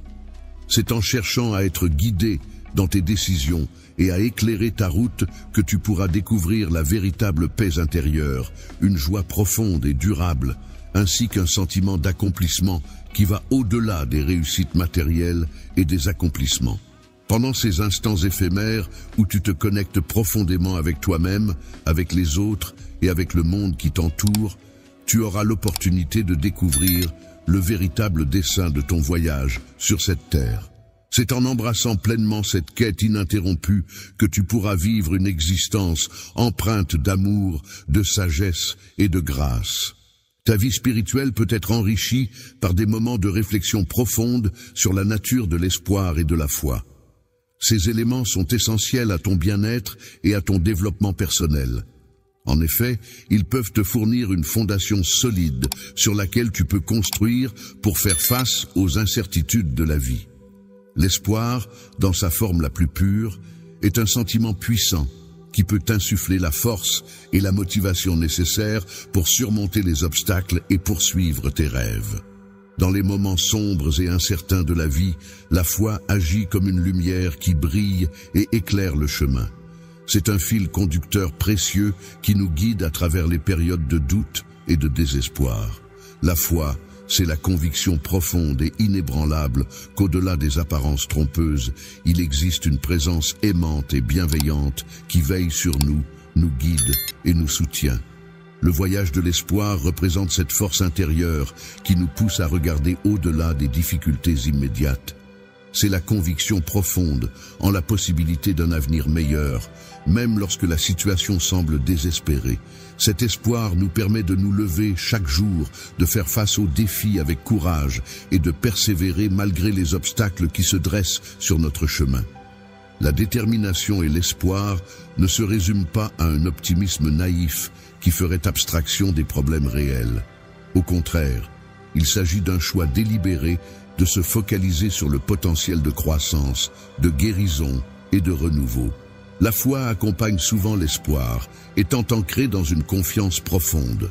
C'est en cherchant à être guidé dans tes décisions et à éclairer ta route que tu pourras découvrir la véritable paix intérieure, une joie profonde et durable, ainsi qu'un sentiment d'accomplissement qui va au-delà des réussites matérielles et des accomplissements. Pendant ces instants éphémères où tu te connectes profondément avec toi-même, avec les autres et avec le monde qui t'entoure, tu auras l'opportunité de découvrir le véritable dessein de ton voyage sur cette terre. C'est en embrassant pleinement cette quête ininterrompue que tu pourras vivre une existence empreinte d'amour, de sagesse et de grâce. Ta vie spirituelle peut être enrichie par des moments de réflexion profonde sur la nature de l'espoir et de la foi. Ces éléments sont essentiels à ton bien-être et à ton développement personnel. En effet, ils peuvent te fournir une fondation solide sur laquelle tu peux construire pour faire face aux incertitudes de la vie. L'espoir, dans sa forme la plus pure, est un sentiment puissant qui peut t'insuffler la force et la motivation nécessaires pour surmonter les obstacles et poursuivre tes rêves. Dans les moments sombres et incertains de la vie, la foi agit comme une lumière qui brille et éclaire le chemin. C'est un fil conducteur précieux qui nous guide à travers les périodes de doute et de désespoir. La foi, c'est la conviction profonde et inébranlable qu'au-delà des apparences trompeuses, il existe une présence aimante et bienveillante qui veille sur nous, nous guide et nous soutient. Le voyage de l'espoir représente cette force intérieure qui nous pousse à regarder au-delà des difficultés immédiates. C'est la conviction profonde en la possibilité d'un avenir meilleur, même lorsque la situation semble désespérée. Cet espoir nous permet de nous lever chaque jour, de faire face aux défis avec courage et de persévérer malgré les obstacles qui se dressent sur notre chemin. La détermination et l'espoir ne se résument pas à un optimisme naïf qui ferait abstraction des problèmes réels. Au contraire, il s'agit d'un choix délibéré de se focaliser sur le potentiel de croissance, de guérison et de renouveau. La foi accompagne souvent l'espoir, étant ancrée dans une confiance profonde.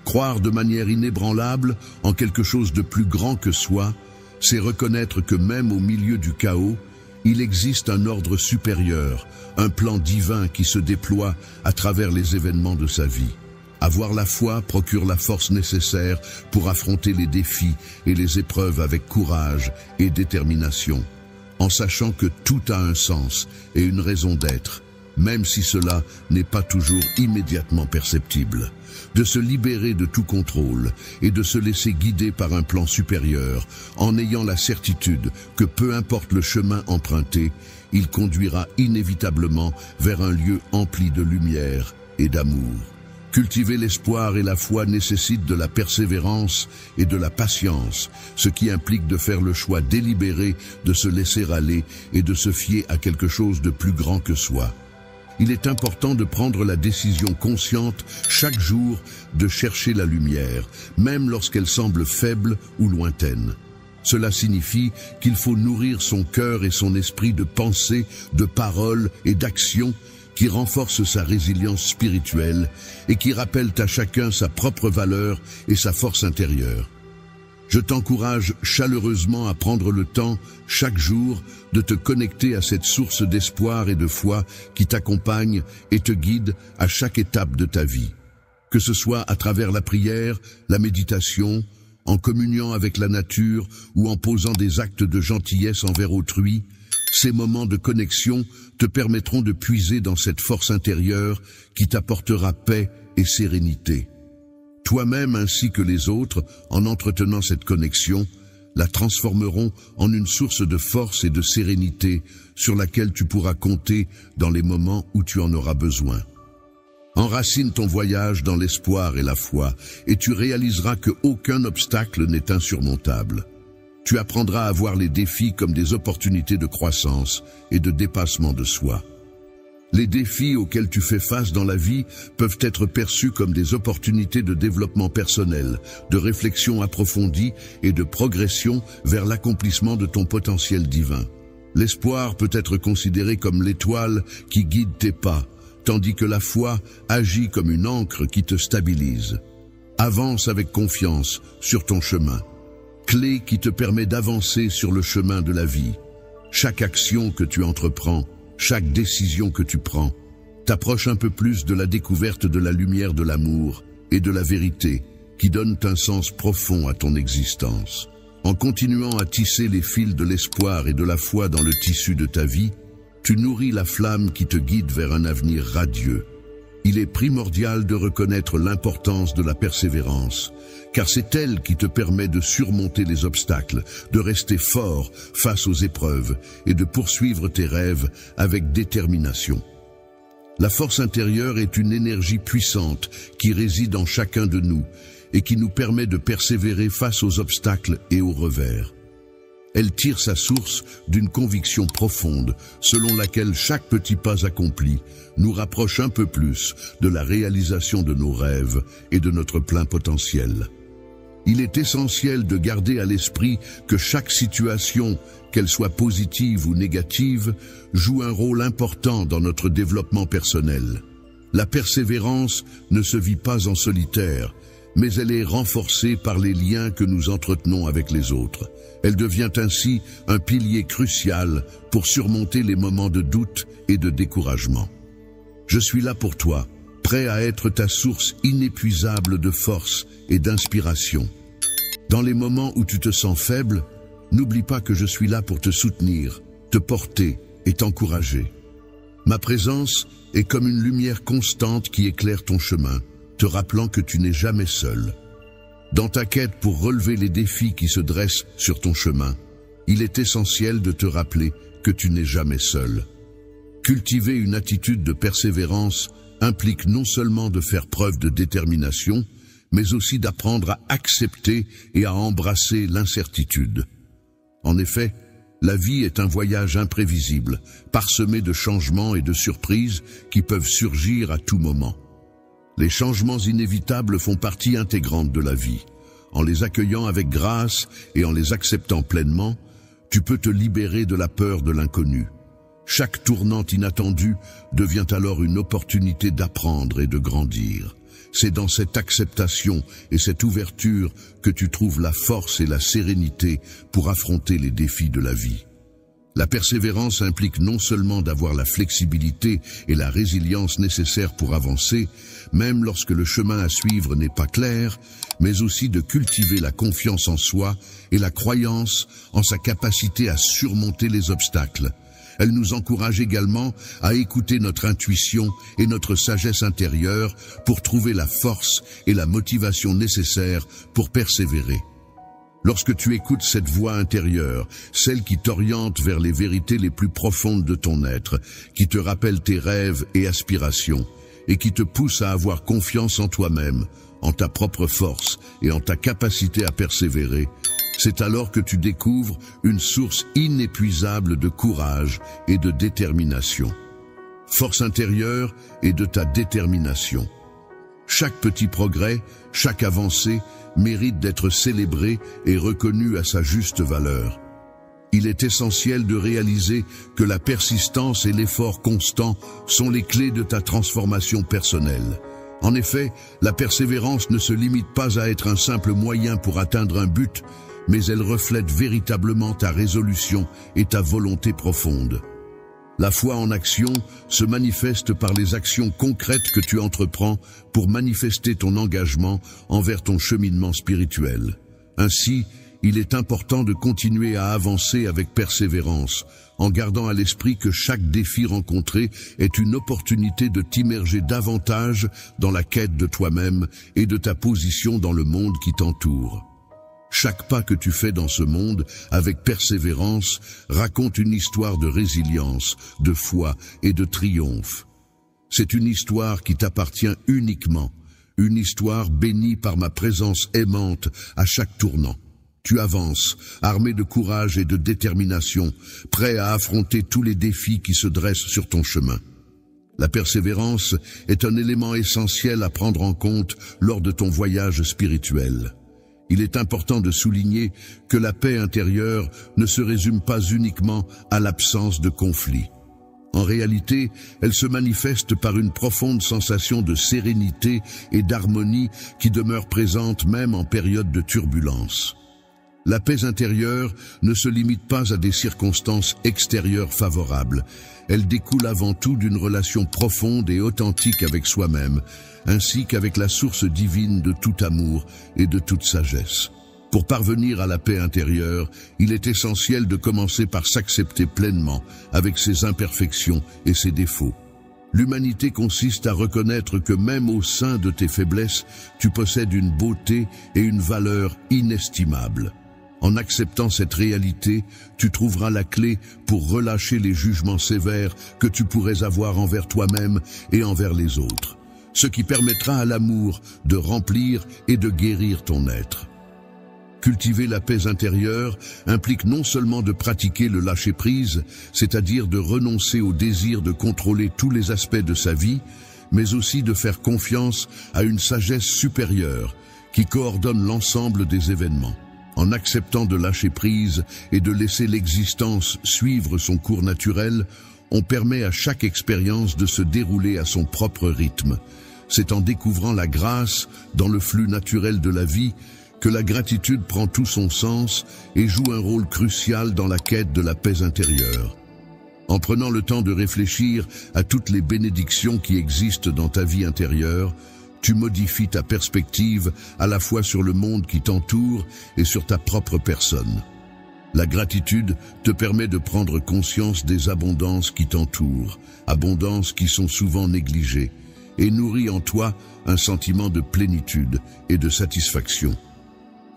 Croire de manière inébranlable en quelque chose de plus grand que soi, c'est reconnaître que même au milieu du chaos, il existe un ordre supérieur, un plan divin qui se déploie à travers les événements de sa vie. Avoir la foi procure la force nécessaire pour affronter les défis et les épreuves avec courage et détermination, en sachant que tout a un sens et une raison d'être, même si cela n'est pas toujours immédiatement perceptible. De se libérer de tout contrôle et de se laisser guider par un plan supérieur, en ayant la certitude que peu importe le chemin emprunté, il conduira inévitablement vers un lieu empli de lumière et d'amour. Cultiver l'espoir et la foi nécessite de la persévérance et de la patience, ce qui implique de faire le choix délibéré de se laisser aller et de se fier à quelque chose de plus grand que soi. Il est important de prendre la décision consciente chaque jour de chercher la lumière, même lorsqu'elle semble faible ou lointaine. Cela signifie qu'il faut nourrir son cœur et son esprit de pensée, de paroles et d'actions qui renforcent sa résilience spirituelle et qui rappellent à chacun sa propre valeur et sa force intérieure. Je t'encourage chaleureusement à prendre le temps, chaque jour, de te connecter à cette source d'espoir et de foi qui t'accompagne et te guide à chaque étape de ta vie. Que ce soit à travers la prière, la méditation, en communiant avec la nature ou en posant des actes de gentillesse envers autrui, ces moments de connexion te permettront de puiser dans cette force intérieure qui t'apportera paix et sérénité. Toi-même ainsi que les autres, en entretenant cette connexion, la transformeront en une source de force et de sérénité sur laquelle tu pourras compter dans les moments où tu en auras besoin. Enracine ton voyage dans l'espoir et la foi, et tu réaliseras qu'aucun obstacle n'est insurmontable. Tu apprendras à voir les défis comme des opportunités de croissance et de dépassement de soi. Les défis auxquels tu fais face dans la vie peuvent être perçus comme des opportunités de développement personnel, de réflexion approfondie et de progression vers l'accomplissement de ton potentiel divin. L'espoir peut être considéré comme l'étoile qui guide tes pas, tandis que la foi agit comme une ancre qui te stabilise. Avance avec confiance sur ton chemin, clé qui te permet d'avancer sur le chemin de la vie. Chaque action que tu entreprends, chaque décision que tu prends, t'approche un peu plus de la découverte de la lumière de l'amour et de la vérité qui donnent un sens profond à ton existence. En continuant à tisser les fils de l'espoir et de la foi dans le tissu de ta vie, tu nourris la flamme qui te guide vers un avenir radieux. Il est primordial de reconnaître l'importance de la persévérance, car c'est elle qui te permet de surmonter les obstacles, de rester fort face aux épreuves et de poursuivre tes rêves avec détermination. La force intérieure est une énergie puissante qui réside en chacun de nous et qui nous permet de persévérer face aux obstacles et aux revers. Elle tire sa source d'une conviction profonde, selon laquelle chaque petit pas accompli nous rapproche un peu plus de la réalisation de nos rêves et de notre plein potentiel. Il est essentiel de garder à l'esprit que chaque situation, qu'elle soit positive ou négative, joue un rôle important dans notre développement personnel. La persévérance ne se vit pas en solitaire, mais elle est renforcée par les liens que nous entretenons avec les autres. Elle devient ainsi un pilier crucial pour surmonter les moments de doute et de découragement. Je suis là pour toi, prêt à être ta source inépuisable de force et d'inspiration. Dans les moments où tu te sens faible, n'oublie pas que je suis là pour te soutenir, te porter et t'encourager. Ma présence est comme une lumière constante qui éclaire ton chemin, te rappelant que tu n'es jamais seul. Dans ta quête pour relever les défis qui se dressent sur ton chemin, il est essentiel de te rappeler que tu n'es jamais seul. Cultiver une attitude de persévérance implique non seulement de faire preuve de détermination, mais aussi d'apprendre à accepter et à embrasser l'incertitude. En effet, la vie est un voyage imprévisible, parsemé de changements et de surprises qui peuvent surgir à tout moment. Les changements inévitables font partie intégrante de la vie. En les accueillant avec grâce et en les acceptant pleinement, tu peux te libérer de la peur de l'inconnu. Chaque tournant inattendu devient alors une opportunité d'apprendre et de grandir. C'est dans cette acceptation et cette ouverture que tu trouves la force et la sérénité pour affronter les défis de la vie. La persévérance implique non seulement d'avoir la flexibilité et la résilience nécessaires pour avancer, même lorsque le chemin à suivre n'est pas clair, mais aussi de cultiver la confiance en soi et la croyance en sa capacité à surmonter les obstacles. Elle nous encourage également à écouter notre intuition et notre sagesse intérieure pour trouver la force et la motivation nécessaires pour persévérer. Lorsque tu écoutes cette voix intérieure, celle qui t'oriente vers les vérités les plus profondes de ton être, qui te rappelle tes rêves et aspirations, et qui te pousse à avoir confiance en toi-même, en ta propre force et en ta capacité à persévérer, c'est alors que tu découvres une source inépuisable de courage et de détermination. Force intérieure et de ta détermination. Chaque petit progrès, chaque avancée mérite d'être célébré et reconnu à sa juste valeur. Il est essentiel de réaliser que la persistance et l'effort constant sont les clés de ta transformation personnelle. En effet, la persévérance ne se limite pas à être un simple moyen pour atteindre un but, mais elle reflète véritablement ta résolution et ta volonté profonde. La foi en action se manifeste par les actions concrètes que tu entreprends pour manifester ton engagement envers ton cheminement spirituel. Ainsi, il est important de continuer à avancer avec persévérance, en gardant à l'esprit que chaque défi rencontré est une opportunité de t'immerger davantage dans la quête de toi-même et de ta position dans le monde qui t'entoure. Chaque pas que tu fais dans ce monde avec persévérance raconte une histoire de résilience, de foi et de triomphe. C'est une histoire qui t'appartient uniquement, une histoire bénie par ma présence aimante à chaque tournant. Tu avances, armé de courage et de détermination, prêt à affronter tous les défis qui se dressent sur ton chemin. La persévérance est un élément essentiel à prendre en compte lors de ton voyage spirituel. Il est important de souligner que la paix intérieure ne se résume pas uniquement à l'absence de conflit. En réalité, elle se manifeste par une profonde sensation de sérénité et d'harmonie qui demeure présente même en période de turbulence. La paix intérieure ne se limite pas à des circonstances extérieures favorables. Elle découle avant tout d'une relation profonde et authentique avec soi-même, ainsi qu'avec la source divine de tout amour et de toute sagesse. Pour parvenir à la paix intérieure, il est essentiel de commencer par s'accepter pleinement avec ses imperfections et ses défauts. L'humanité consiste à reconnaître que même au sein de tes faiblesses, tu possèdes une beauté et une valeur inestimables. En acceptant cette réalité, tu trouveras la clé pour relâcher les jugements sévères que tu pourrais avoir envers toi-même et envers les autres, ce qui permettra à l'amour de remplir et de guérir ton être. Cultiver la paix intérieure implique non seulement de pratiquer le lâcher-prise, c'est-à-dire de renoncer au désir de contrôler tous les aspects de sa vie, mais aussi de faire confiance à une sagesse supérieure qui coordonne l'ensemble des événements. En acceptant de lâcher prise et de laisser l'existence suivre son cours naturel, on permet à chaque expérience de se dérouler à son propre rythme. C'est en découvrant la grâce dans le flux naturel de la vie que la gratitude prend tout son sens et joue un rôle crucial dans la quête de la paix intérieure. En prenant le temps de réfléchir à toutes les bénédictions qui existent dans ta vie intérieure, tu modifies ta perspective à la fois sur le monde qui t'entoure et sur ta propre personne. La gratitude te permet de prendre conscience des abondances qui t'entourent, abondances qui sont souvent négligées, et nourrit en toi un sentiment de plénitude et de satisfaction.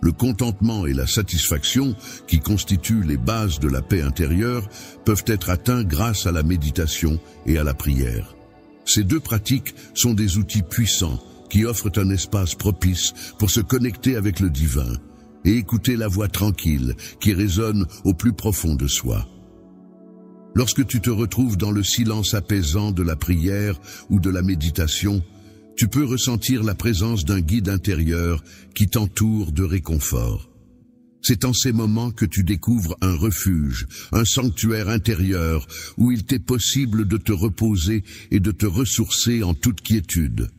Le contentement et la satisfaction, qui constituent les bases de la paix intérieure, peuvent être atteints grâce à la méditation et à la prière. Ces deux pratiques sont des outils puissants qui offrent un espace propice pour se connecter avec le divin et écouter la voix tranquille qui résonne au plus profond de soi. Lorsque tu te retrouves dans le silence apaisant de la prière ou de la méditation, tu peux ressentir la présence d'un guide intérieur qui t'entoure de réconfort. C'est en ces moments que tu découvres un refuge, un sanctuaire intérieur où il t'est possible de te reposer et de te ressourcer en toute quiétude.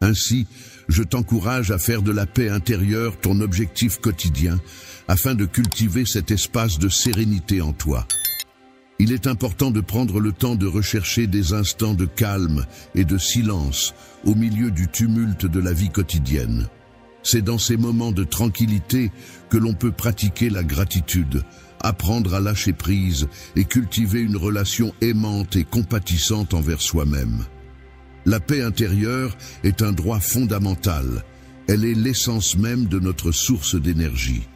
Ainsi, je t'encourage à faire de la paix intérieure ton objectif quotidien afin de cultiver cet espace de sérénité en toi. Il est important de prendre le temps de rechercher des instants de calme et de silence au milieu du tumulte de la vie quotidienne. C'est dans ces moments de tranquillité que l'on peut pratiquer la gratitude, apprendre à lâcher prise et cultiver une relation aimante et compatissante envers soi-même. La paix intérieure est un droit fondamental. Elle est l'essence même de notre source d'énergie.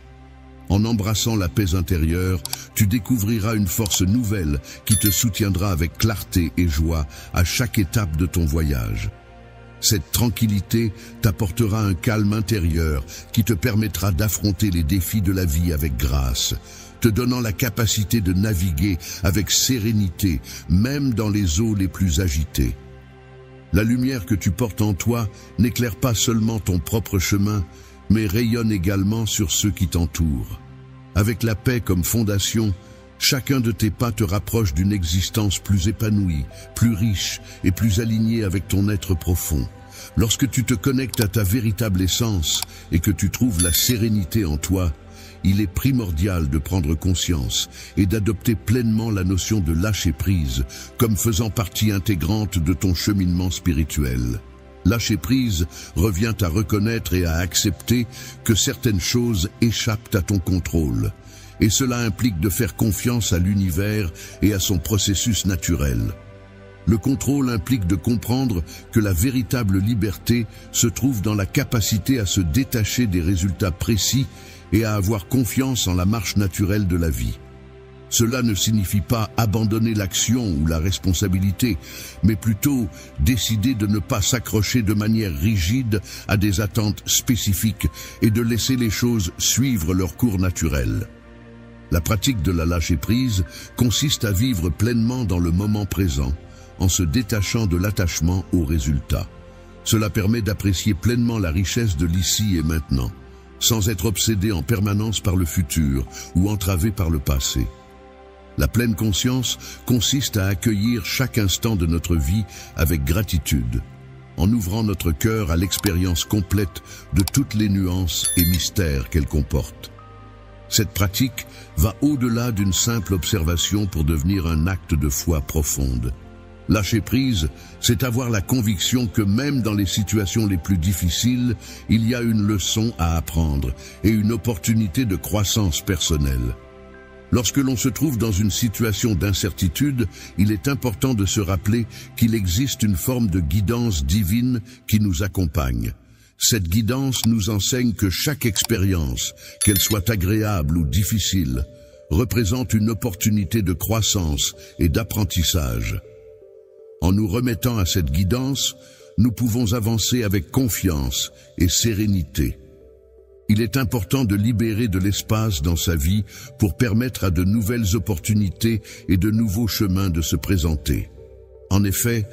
En embrassant la paix intérieure, tu découvriras une force nouvelle qui te soutiendra avec clarté et joie à chaque étape de ton voyage. Cette tranquillité t'apportera un calme intérieur qui te permettra d'affronter les défis de la vie avec grâce, te donnant la capacité de naviguer avec sérénité, même dans les eaux les plus agitées. La lumière que tu portes en toi n'éclaire pas seulement ton propre chemin, mais rayonne également sur ceux qui t'entourent. Avec la paix comme fondation, chacun de tes pas te rapproche d'une existence plus épanouie, plus riche et plus alignée avec ton être profond. Lorsque tu te connectes à ta véritable essence et que tu trouves la sérénité en toi, il est primordial de prendre conscience et d'adopter pleinement la notion de lâcher prise comme faisant partie intégrante de ton cheminement spirituel. Lâcher prise revient à reconnaître et à accepter que certaines choses échappent à ton contrôle. Et cela implique de faire confiance à l'univers et à son processus naturel. Le contrôle implique de comprendre que la véritable liberté se trouve dans la capacité à se détacher des résultats précis et à avoir confiance en la marche naturelle de la vie. Cela ne signifie pas abandonner l'action ou la responsabilité, mais plutôt décider de ne pas s'accrocher de manière rigide à des attentes spécifiques et de laisser les choses suivre leur cours naturel. La pratique de la lâcher-prise consiste à vivre pleinement dans le moment présent, en se détachant de l'attachement aux résultats. Cela permet d'apprécier pleinement la richesse de l'ici et maintenant, sans être obsédé en permanence par le futur ou entravé par le passé. La pleine conscience consiste à accueillir chaque instant de notre vie avec gratitude, en ouvrant notre cœur à l'expérience complète de toutes les nuances et mystères qu'elle comporte. Cette pratique va au-delà d'une simple observation pour devenir un acte de foi profonde. Lâcher prise, c'est avoir la conviction que même dans les situations les plus difficiles, il y a une leçon à apprendre et une opportunité de croissance personnelle. Lorsque l'on se trouve dans une situation d'incertitude, il est important de se rappeler qu'il existe une forme de guidance divine qui nous accompagne. Cette guidance nous enseigne que chaque expérience, qu'elle soit agréable ou difficile, représente une opportunité de croissance et d'apprentissage. En nous remettant à cette guidance, nous pouvons avancer avec confiance et sérénité. Il est important de libérer de l'espace dans sa vie pour permettre à de nouvelles opportunités et de nouveaux chemins de se présenter. En effet,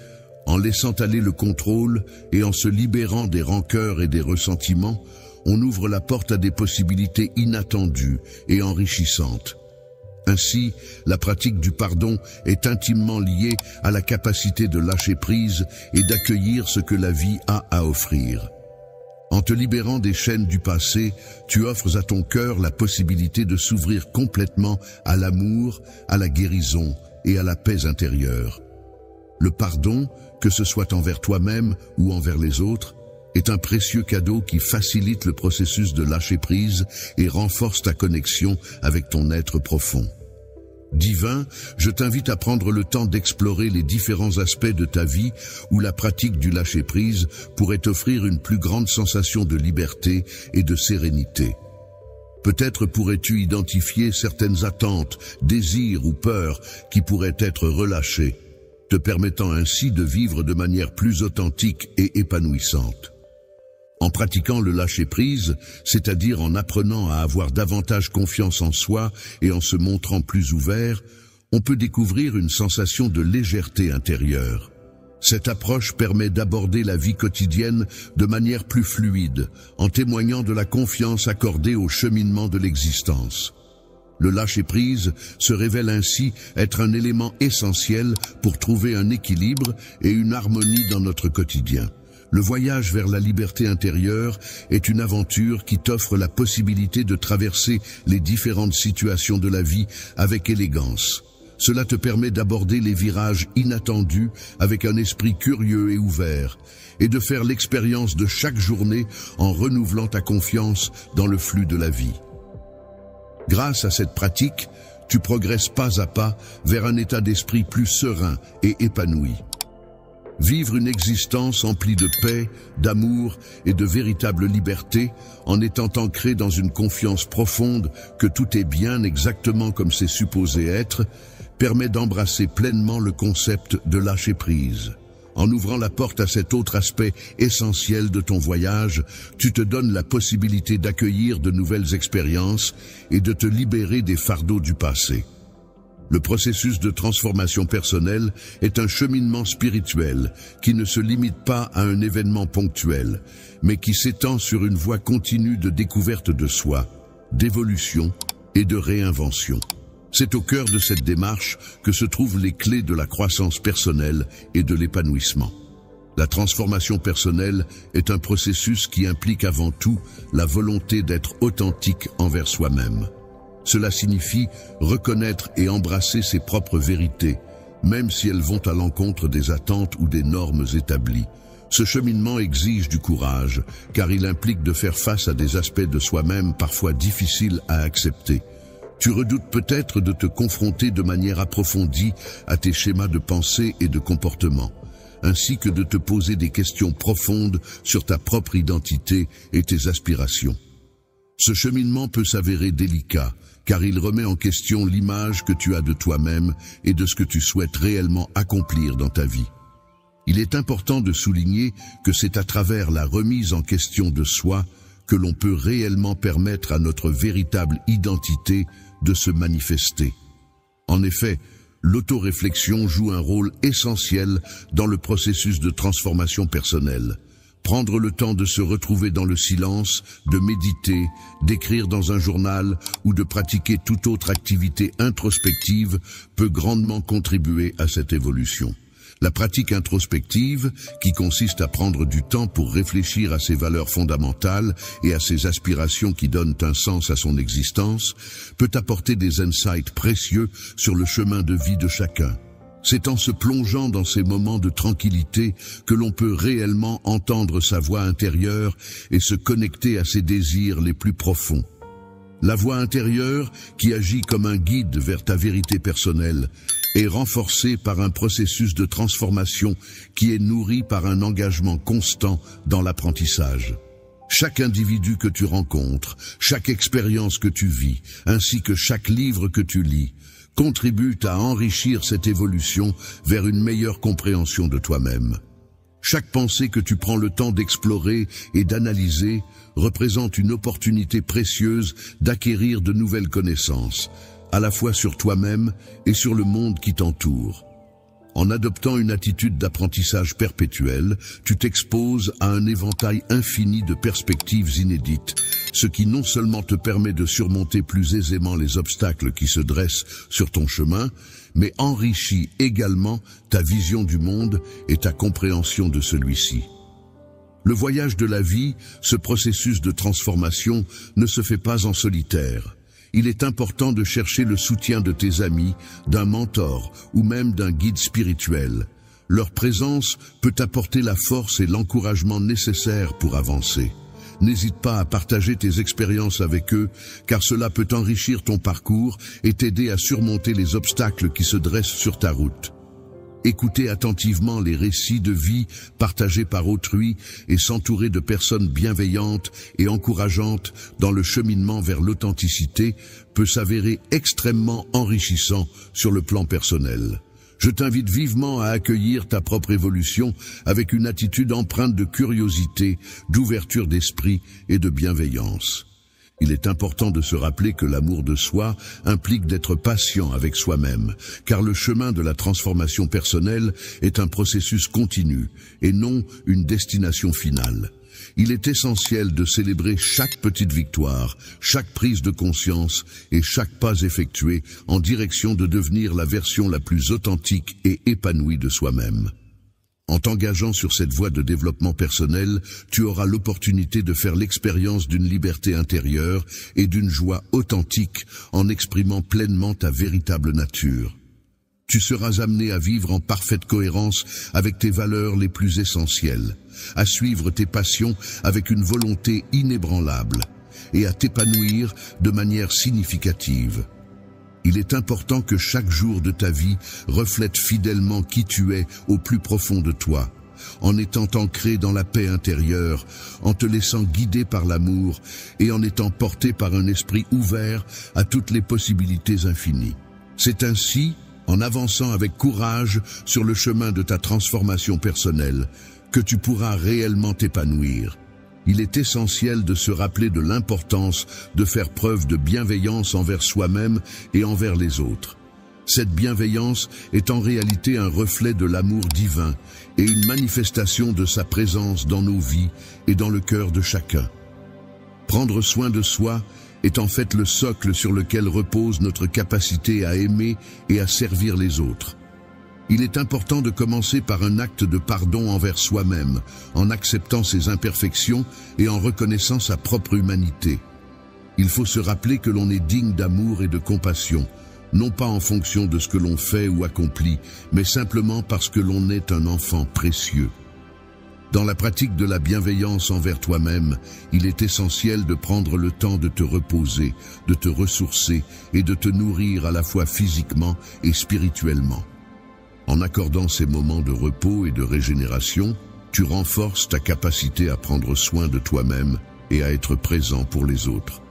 en laissant aller le contrôle et en se libérant des rancœurs et des ressentiments, on ouvre la porte à des possibilités inattendues et enrichissantes. Ainsi, la pratique du pardon est intimement liée à la capacité de lâcher prise et d'accueillir ce que la vie a à offrir. En te libérant des chaînes du passé, tu offres à ton cœur la possibilité de s'ouvrir complètement à l'amour, à la guérison et à la paix intérieure. Le pardon, que ce soit envers toi-même ou envers les autres, est un précieux cadeau qui facilite le processus de lâcher prise et renforce ta connexion avec ton être profond. Divin, je t'invite à prendre le temps d'explorer les différents aspects de ta vie où la pratique du lâcher prise pourrait t'offrir une plus grande sensation de liberté et de sérénité. Peut-être pourrais-tu identifier certaines attentes, désirs ou peurs qui pourraient être relâchés, te permettant ainsi de vivre de manière plus authentique et épanouissante. En pratiquant le lâcher-prise, c'est-à-dire en apprenant à avoir davantage confiance en soi et en se montrant plus ouvert, on peut découvrir une sensation de légèreté intérieure. Cette approche permet d'aborder la vie quotidienne de manière plus fluide, en témoignant de la confiance accordée au cheminement de l'existence. Le lâcher-prise se révèle ainsi être un élément essentiel pour trouver un équilibre et une harmonie dans notre quotidien. Le voyage vers la liberté intérieure est une aventure qui t'offre la possibilité de traverser les différentes situations de la vie avec élégance. Cela te permet d'aborder les virages inattendus avec un esprit curieux et ouvert, et de faire l'expérience de chaque journée en renouvelant ta confiance dans le flux de la vie. Grâce à cette pratique, tu progresses pas à pas vers un état d'esprit plus serein et épanoui. Vivre une existence emplie de paix, d'amour et de véritable liberté, en étant ancré dans une confiance profonde que tout est bien exactement comme c'est supposé être, permet d'embrasser pleinement le concept de lâcher prise. En ouvrant la porte à cet autre aspect essentiel de ton voyage, tu te donnes la possibilité d'accueillir de nouvelles expériences et de te libérer des fardeaux du passé. Le processus de transformation personnelle est un cheminement spirituel qui ne se limite pas à un événement ponctuel, mais qui s'étend sur une voie continue de découverte de soi, d'évolution et de réinvention. C'est au cœur de cette démarche que se trouvent les clés de la croissance personnelle et de l'épanouissement. La transformation personnelle est un processus qui implique avant tout la volonté d'être authentique envers soi-même. Cela signifie reconnaître et embrasser ses propres vérités, même si elles vont à l'encontre des attentes ou des normes établies. Ce cheminement exige du courage, car il implique de faire face à des aspects de soi-même parfois difficiles à accepter. Tu redoutes peut-être de te confronter de manière approfondie à tes schémas de pensée et de comportement, ainsi que de te poser des questions profondes sur ta propre identité et tes aspirations. Ce cheminement peut s'avérer délicat, car il remet en question l'image que tu as de toi-même et de ce que tu souhaites réellement accomplir dans ta vie. Il est important de souligner que c'est à travers la remise en question de soi que l'on peut réellement permettre à notre véritable identité de se manifester. En effet, l'autoréflexion joue un rôle essentiel dans le processus de transformation personnelle. Prendre le temps de se retrouver dans le silence, de méditer, d'écrire dans un journal ou de pratiquer toute autre activité introspective peut grandement contribuer à cette évolution. La pratique introspective, qui consiste à prendre du temps pour réfléchir à ses valeurs fondamentales et à ses aspirations qui donnent un sens à son existence, peut apporter des insights précieux sur le chemin de vie de chacun. C'est en se plongeant dans ces moments de tranquillité que l'on peut réellement entendre sa voix intérieure et se connecter à ses désirs les plus profonds. La voix intérieure, qui agit comme un guide vers ta vérité personnelle, est renforcée par un processus de transformation qui est nourri par un engagement constant dans l'apprentissage. Chaque individu que tu rencontres, chaque expérience que tu vis, ainsi que chaque livre que tu lis, contribue à enrichir cette évolution vers une meilleure compréhension de toi-même. Chaque pensée que tu prends le temps d'explorer et d'analyser représente une opportunité précieuse d'acquérir de nouvelles connaissances, à la fois sur toi-même et sur le monde qui t'entoure. En adoptant une attitude d'apprentissage perpétuel, tu t'exposes à un éventail infini de perspectives inédites, ce qui non seulement te permet de surmonter plus aisément les obstacles qui se dressent sur ton chemin, mais enrichit également ta vision du monde et ta compréhension de celui-ci. Le voyage de la vie, ce processus de transformation, ne se fait pas en solitaire. Il est important de chercher le soutien de tes amis, d'un mentor ou même d'un guide spirituel. Leur présence peut apporter la force et l'encouragement nécessaires pour avancer. N'hésite pas à partager tes expériences avec eux, car cela peut enrichir ton parcours et t'aider à surmonter les obstacles qui se dressent sur ta route. Écouter attentivement les récits de vie partagés par autrui et s'entourer de personnes bienveillantes et encourageantes dans le cheminement vers l'authenticité peut s'avérer extrêmement enrichissant sur le plan personnel. Je t'invite vivement à accueillir ta propre évolution avec une attitude empreinte de curiosité, d'ouverture d'esprit et de bienveillance. Il est important de se rappeler que l'amour de soi implique d'être patient avec soi-même, car le chemin de la transformation personnelle est un processus continu et non une destination finale. Il est essentiel de célébrer chaque petite victoire, chaque prise de conscience et chaque pas effectué en direction de devenir la version la plus authentique et épanouie de soi-même. En t'engageant sur cette voie de développement personnel, tu auras l'opportunité de faire l'expérience d'une liberté intérieure et d'une joie authentique en exprimant pleinement ta véritable nature. Tu seras amené à vivre en parfaite cohérence avec tes valeurs les plus essentielles, à suivre tes passions avec une volonté inébranlable et à t'épanouir de manière significative. Il est important que chaque jour de ta vie reflète fidèlement qui tu es au plus profond de toi, en étant ancré dans la paix intérieure, en te laissant guider par l'amour et en étant porté par un esprit ouvert à toutes les possibilités infinies. C'est ainsi, en avançant avec courage sur le chemin de ta transformation personnelle, que tu pourras réellement t'épanouir. Il est essentiel de se rappeler de l'importance de faire preuve de bienveillance envers soi-même et envers les autres. Cette bienveillance est en réalité un reflet de l'amour divin et une manifestation de sa présence dans nos vies et dans le cœur de chacun. Prendre soin de soi est en fait le socle sur lequel repose notre capacité à aimer et à servir les autres. Il est important de commencer par un acte de pardon envers soi-même, en acceptant ses imperfections et en reconnaissant sa propre humanité. Il faut se rappeler que l'on est digne d'amour et de compassion, non pas en fonction de ce que l'on fait ou accomplit, mais simplement parce que l'on est un enfant précieux. Dans la pratique de la bienveillance envers toi-même, il est essentiel de prendre le temps de te reposer, de te ressourcer et de te nourrir à la fois physiquement et spirituellement. En accordant ces moments de repos et de régénération, tu renforces ta capacité à prendre soin de toi-même et à être présent pour les autres.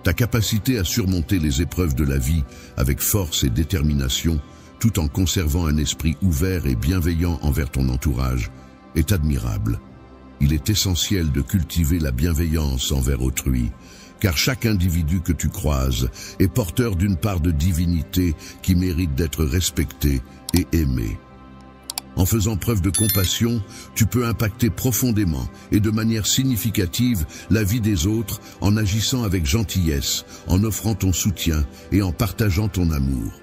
Ta capacité à surmonter les épreuves de la vie avec force et détermination, tout en conservant un esprit ouvert et bienveillant envers ton entourage, est admirable. Il est essentiel de cultiver la bienveillance envers autrui, car chaque individu que tu croises est porteur d'une part de divinité qui mérite d'être respectée et aimée. En faisant preuve de compassion, tu peux impacter profondément et de manière significative la vie des autres en agissant avec gentillesse, en offrant ton soutien et en partageant ton amour.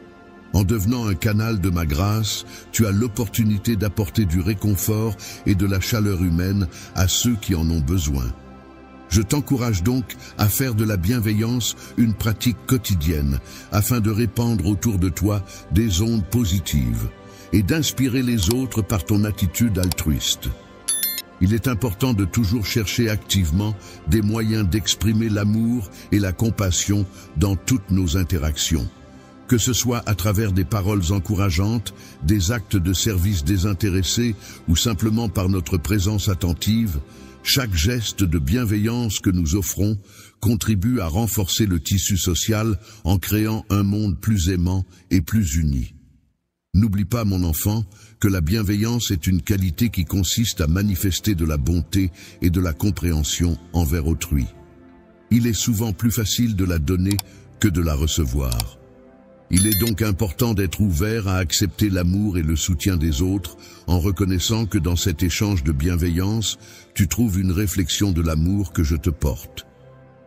En devenant un canal de ma grâce, tu as l'opportunité d'apporter du réconfort et de la chaleur humaine à ceux qui en ont besoin. Je t'encourage donc à faire de la bienveillance une pratique quotidienne afin de répandre autour de toi des ondes positives et d'inspirer les autres par ton attitude altruiste. Il est important de toujours chercher activement des moyens d'exprimer l'amour et la compassion dans toutes nos interactions. Que ce soit à travers des paroles encourageantes, des actes de service désintéressés ou simplement par notre présence attentive, chaque geste de bienveillance que nous offrons contribue à renforcer le tissu social en créant un monde plus aimant et plus uni. N'oublie pas, mon enfant, que la bienveillance est une qualité qui consiste à manifester de la bonté et de la compréhension envers autrui. Il est souvent plus facile de la donner que de la recevoir. Il est donc important d'être ouvert à accepter l'amour et le soutien des autres en reconnaissant que dans cet échange de bienveillance, tu trouves une réflexion de l'amour que je te porte.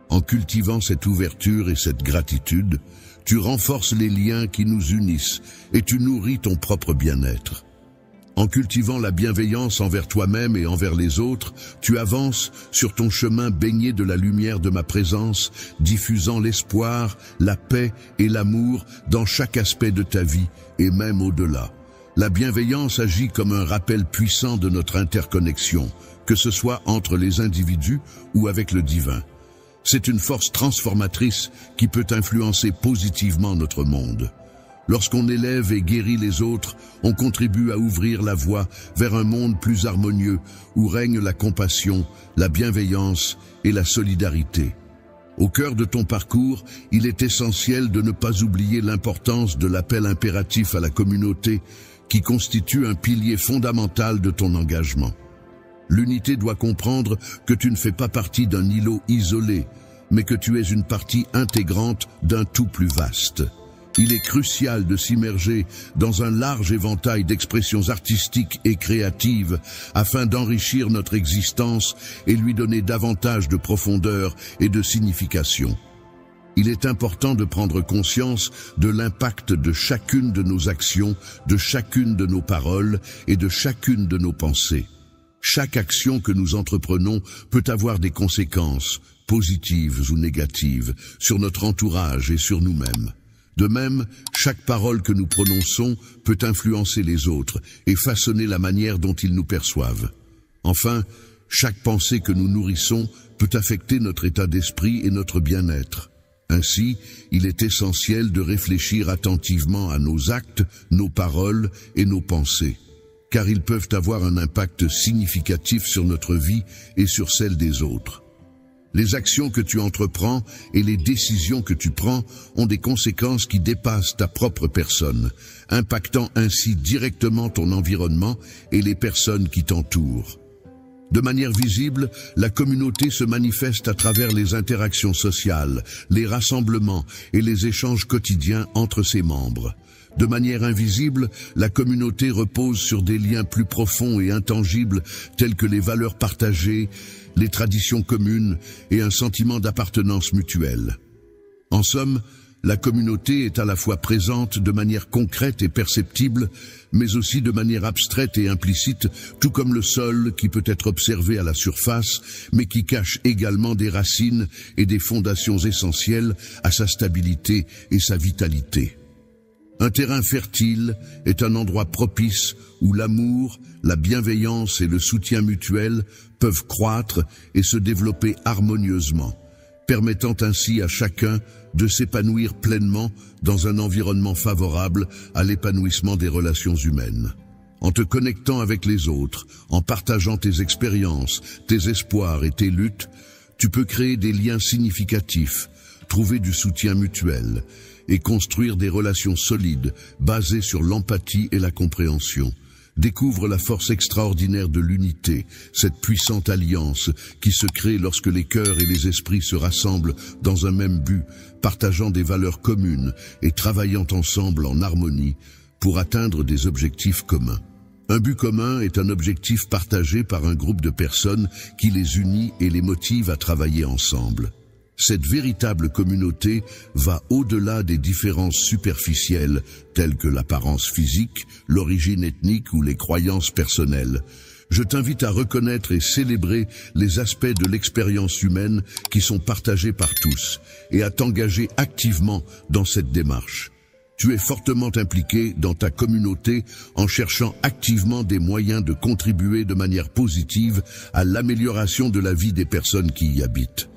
En cultivant cette ouverture et cette gratitude, tu renforces les liens qui nous unissent et tu nourris ton propre bien-être. En cultivant la bienveillance envers toi-même et envers les autres, tu avances sur ton chemin baigné de la lumière de ma présence, diffusant l'espoir, la paix et l'amour dans chaque aspect de ta vie et même au-delà. La bienveillance agit comme un rappel puissant de notre interconnexion, que ce soit entre les individus ou avec le divin. C'est une force transformatrice qui peut influencer positivement notre monde. Lorsqu'on élève et guérit les autres, on contribue à ouvrir la voie vers un monde plus harmonieux où règne la compassion, la bienveillance et la solidarité. Au cœur de ton parcours, il est essentiel de ne pas oublier l'importance de l'appel impératif à la communauté qui constitue un pilier fondamental de ton engagement. L'unité doit comprendre que tu ne fais pas partie d'un îlot isolé, mais que tu es une partie intégrante d'un tout plus vaste. Il est crucial de s'immerger dans un large éventail d'expressions artistiques et créatives afin d'enrichir notre existence et lui donner davantage de profondeur et de signification. Il est important de prendre conscience de l'impact de chacune de nos actions, de chacune de nos paroles et de chacune de nos pensées. Chaque action que nous entreprenons peut avoir des conséquences, positives ou négatives, sur notre entourage et sur nous-mêmes. De même, chaque parole que nous prononçons peut influencer les autres et façonner la manière dont ils nous perçoivent. Enfin, chaque pensée que nous nourrissons peut affecter notre état d'esprit et notre bien-être. Ainsi, il est essentiel de réfléchir attentivement à nos actes, nos paroles et nos pensées, car ils peuvent avoir un impact significatif sur notre vie et sur celle des autres. Les actions que tu entreprends et les décisions que tu prends ont des conséquences qui dépassent ta propre personne, impactant ainsi directement ton environnement et les personnes qui t'entourent. De manière visible, la communauté se manifeste à travers les interactions sociales, les rassemblements et les échanges quotidiens entre ses membres. De manière invisible, la communauté repose sur des liens plus profonds et intangibles tels que les valeurs partagées, les traditions communes et un sentiment d'appartenance mutuelle. En somme, la communauté est à la fois présente de manière concrète et perceptible, mais aussi de manière abstraite et implicite, tout comme le sol qui peut être observé à la surface, mais qui cache également des racines et des fondations essentielles à sa stabilité et sa vitalité. Un terrain fertile est un endroit propice où l'amour, la bienveillance et le soutien mutuel peuvent croître et se développer harmonieusement, permettant ainsi à chacun de s'épanouir pleinement dans un environnement favorable à l'épanouissement des relations humaines. En te connectant avec les autres, en partageant tes expériences, tes espoirs et tes luttes, tu peux créer des liens significatifs, trouver du soutien mutuel et construire des relations solides basées sur l'empathie et la compréhension. Découvre la force extraordinaire de l'unité, cette puissante alliance qui se crée lorsque les cœurs et les esprits se rassemblent dans un même but, partageant des valeurs communes et travaillant ensemble en harmonie pour atteindre des objectifs communs. Un but commun est un objectif partagé par un groupe de personnes qui les unit et les motive à travailler ensemble. Cette véritable communauté va au-delà des différences superficielles telles que l'apparence physique, l'origine ethnique ou les croyances personnelles. Je t'invite à reconnaître et célébrer les aspects de l'expérience humaine qui sont partagés par tous et à t'engager activement dans cette démarche. Tu es fortement impliqué dans ta communauté en cherchant activement des moyens de contribuer de manière positive à l'amélioration de la vie des personnes qui y habitent.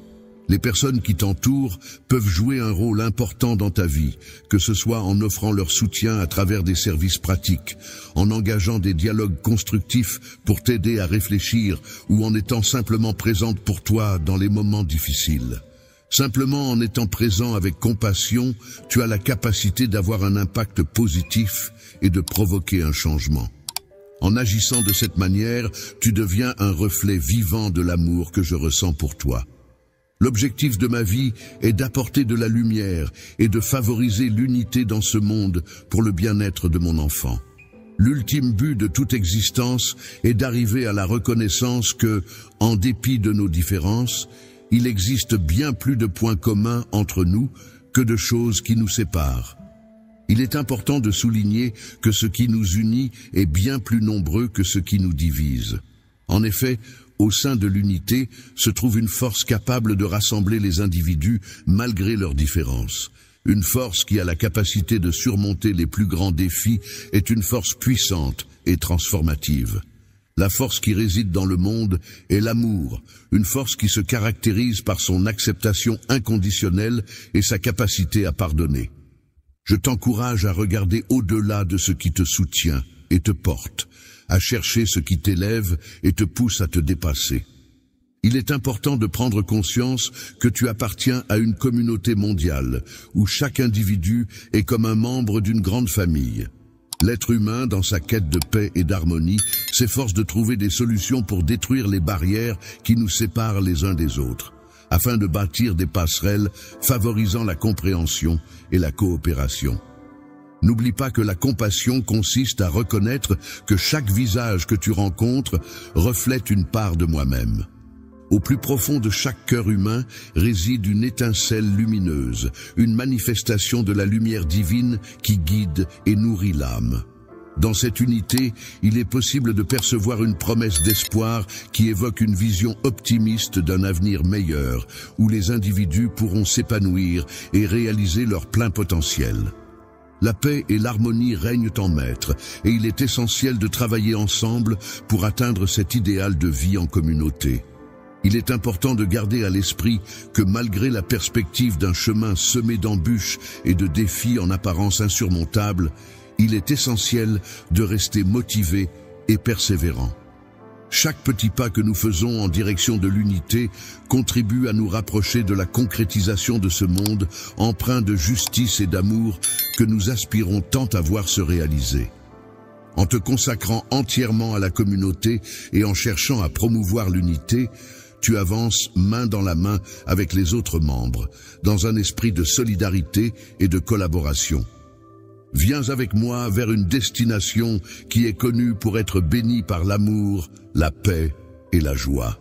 Les personnes qui t'entourent peuvent jouer un rôle important dans ta vie, que ce soit en offrant leur soutien à travers des services pratiques, en engageant des dialogues constructifs pour t'aider à réfléchir ou en étant simplement présente pour toi dans les moments difficiles. Simplement en étant présent avec compassion, tu as la capacité d'avoir un impact positif et de provoquer un changement. En agissant de cette manière, tu deviens un reflet vivant de l'amour que je ressens pour toi. L'objectif de ma vie est d'apporter de la lumière et de favoriser l'unité dans ce monde pour le bien-être de mon enfant. L'ultime but de toute existence est d'arriver à la reconnaissance que, en dépit de nos différences, il existe bien plus de points communs entre nous que de choses qui nous séparent. Il est important de souligner que ce qui nous unit est bien plus nombreux que ce qui nous divise. En effet, au sein de l'unité se trouve une force capable de rassembler les individus malgré leurs différences. Une force qui a la capacité de surmonter les plus grands défis est une force puissante et transformative. La force qui réside dans le monde est l'amour, une force qui se caractérise par son acceptation inconditionnelle et sa capacité à pardonner. Je t'encourage à regarder au-delà de ce qui te soutient et te porte, à chercher ce qui t'élève et te pousse à te dépasser. Il est important de prendre conscience que tu appartiens à une communauté mondiale, où chaque individu est comme un membre d'une grande famille. L'être humain, dans sa quête de paix et d'harmonie, s'efforce de trouver des solutions pour détruire les barrières qui nous séparent les uns des autres, afin de bâtir des passerelles favorisant la compréhension et la coopération. N'oublie pas que la compassion consiste à reconnaître que chaque visage que tu rencontres reflète une part de moi-même. Au plus profond de chaque cœur humain réside une étincelle lumineuse, une manifestation de la lumière divine qui guide et nourrit l'âme. Dans cette unité, il est possible de percevoir une promesse d'espoir qui évoque une vision optimiste d'un avenir meilleur, où les individus pourront s'épanouir et réaliser leur plein potentiel. La paix et l'harmonie règnent en maître, et il est essentiel de travailler ensemble pour atteindre cet idéal de vie en communauté. Il est important de garder à l'esprit que malgré la perspective d'un chemin semé d'embûches et de défis en apparence insurmontables, il est essentiel de rester motivé et persévérant. Chaque petit pas que nous faisons en direction de l'unité contribue à nous rapprocher de la concrétisation de ce monde empreint de justice et d'amour que nous aspirons tant à voir se réaliser. En te consacrant entièrement à la communauté et en cherchant à promouvoir l'unité, tu avances main dans la main avec les autres membres, dans un esprit de solidarité et de collaboration. Viens avec moi vers une destination qui est connue pour être bénie par l'amour, la paix et la joie.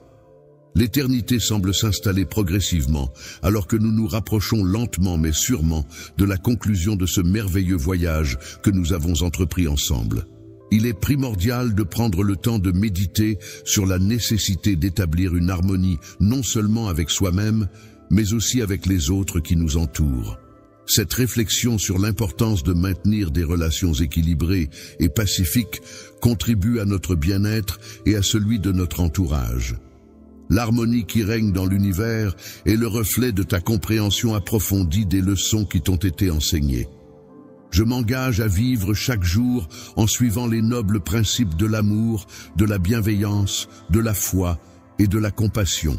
L'éternité semble s'installer progressivement, alors que nous nous rapprochons lentement mais sûrement de la conclusion de ce merveilleux voyage que nous avons entrepris ensemble. Il est primordial de prendre le temps de méditer sur la nécessité d'établir une harmonie non seulement avec soi-même, mais aussi avec les autres qui nous entourent. Cette réflexion sur l'importance de maintenir des relations équilibrées et pacifiques contribue à notre bien-être et à celui de notre entourage. L'harmonie qui règne dans l'univers est le reflet de ta compréhension approfondie des leçons qui t'ont été enseignées. Je m'engage à vivre chaque jour en suivant les nobles principes de l'amour, de la bienveillance, de la foi et de la compassion.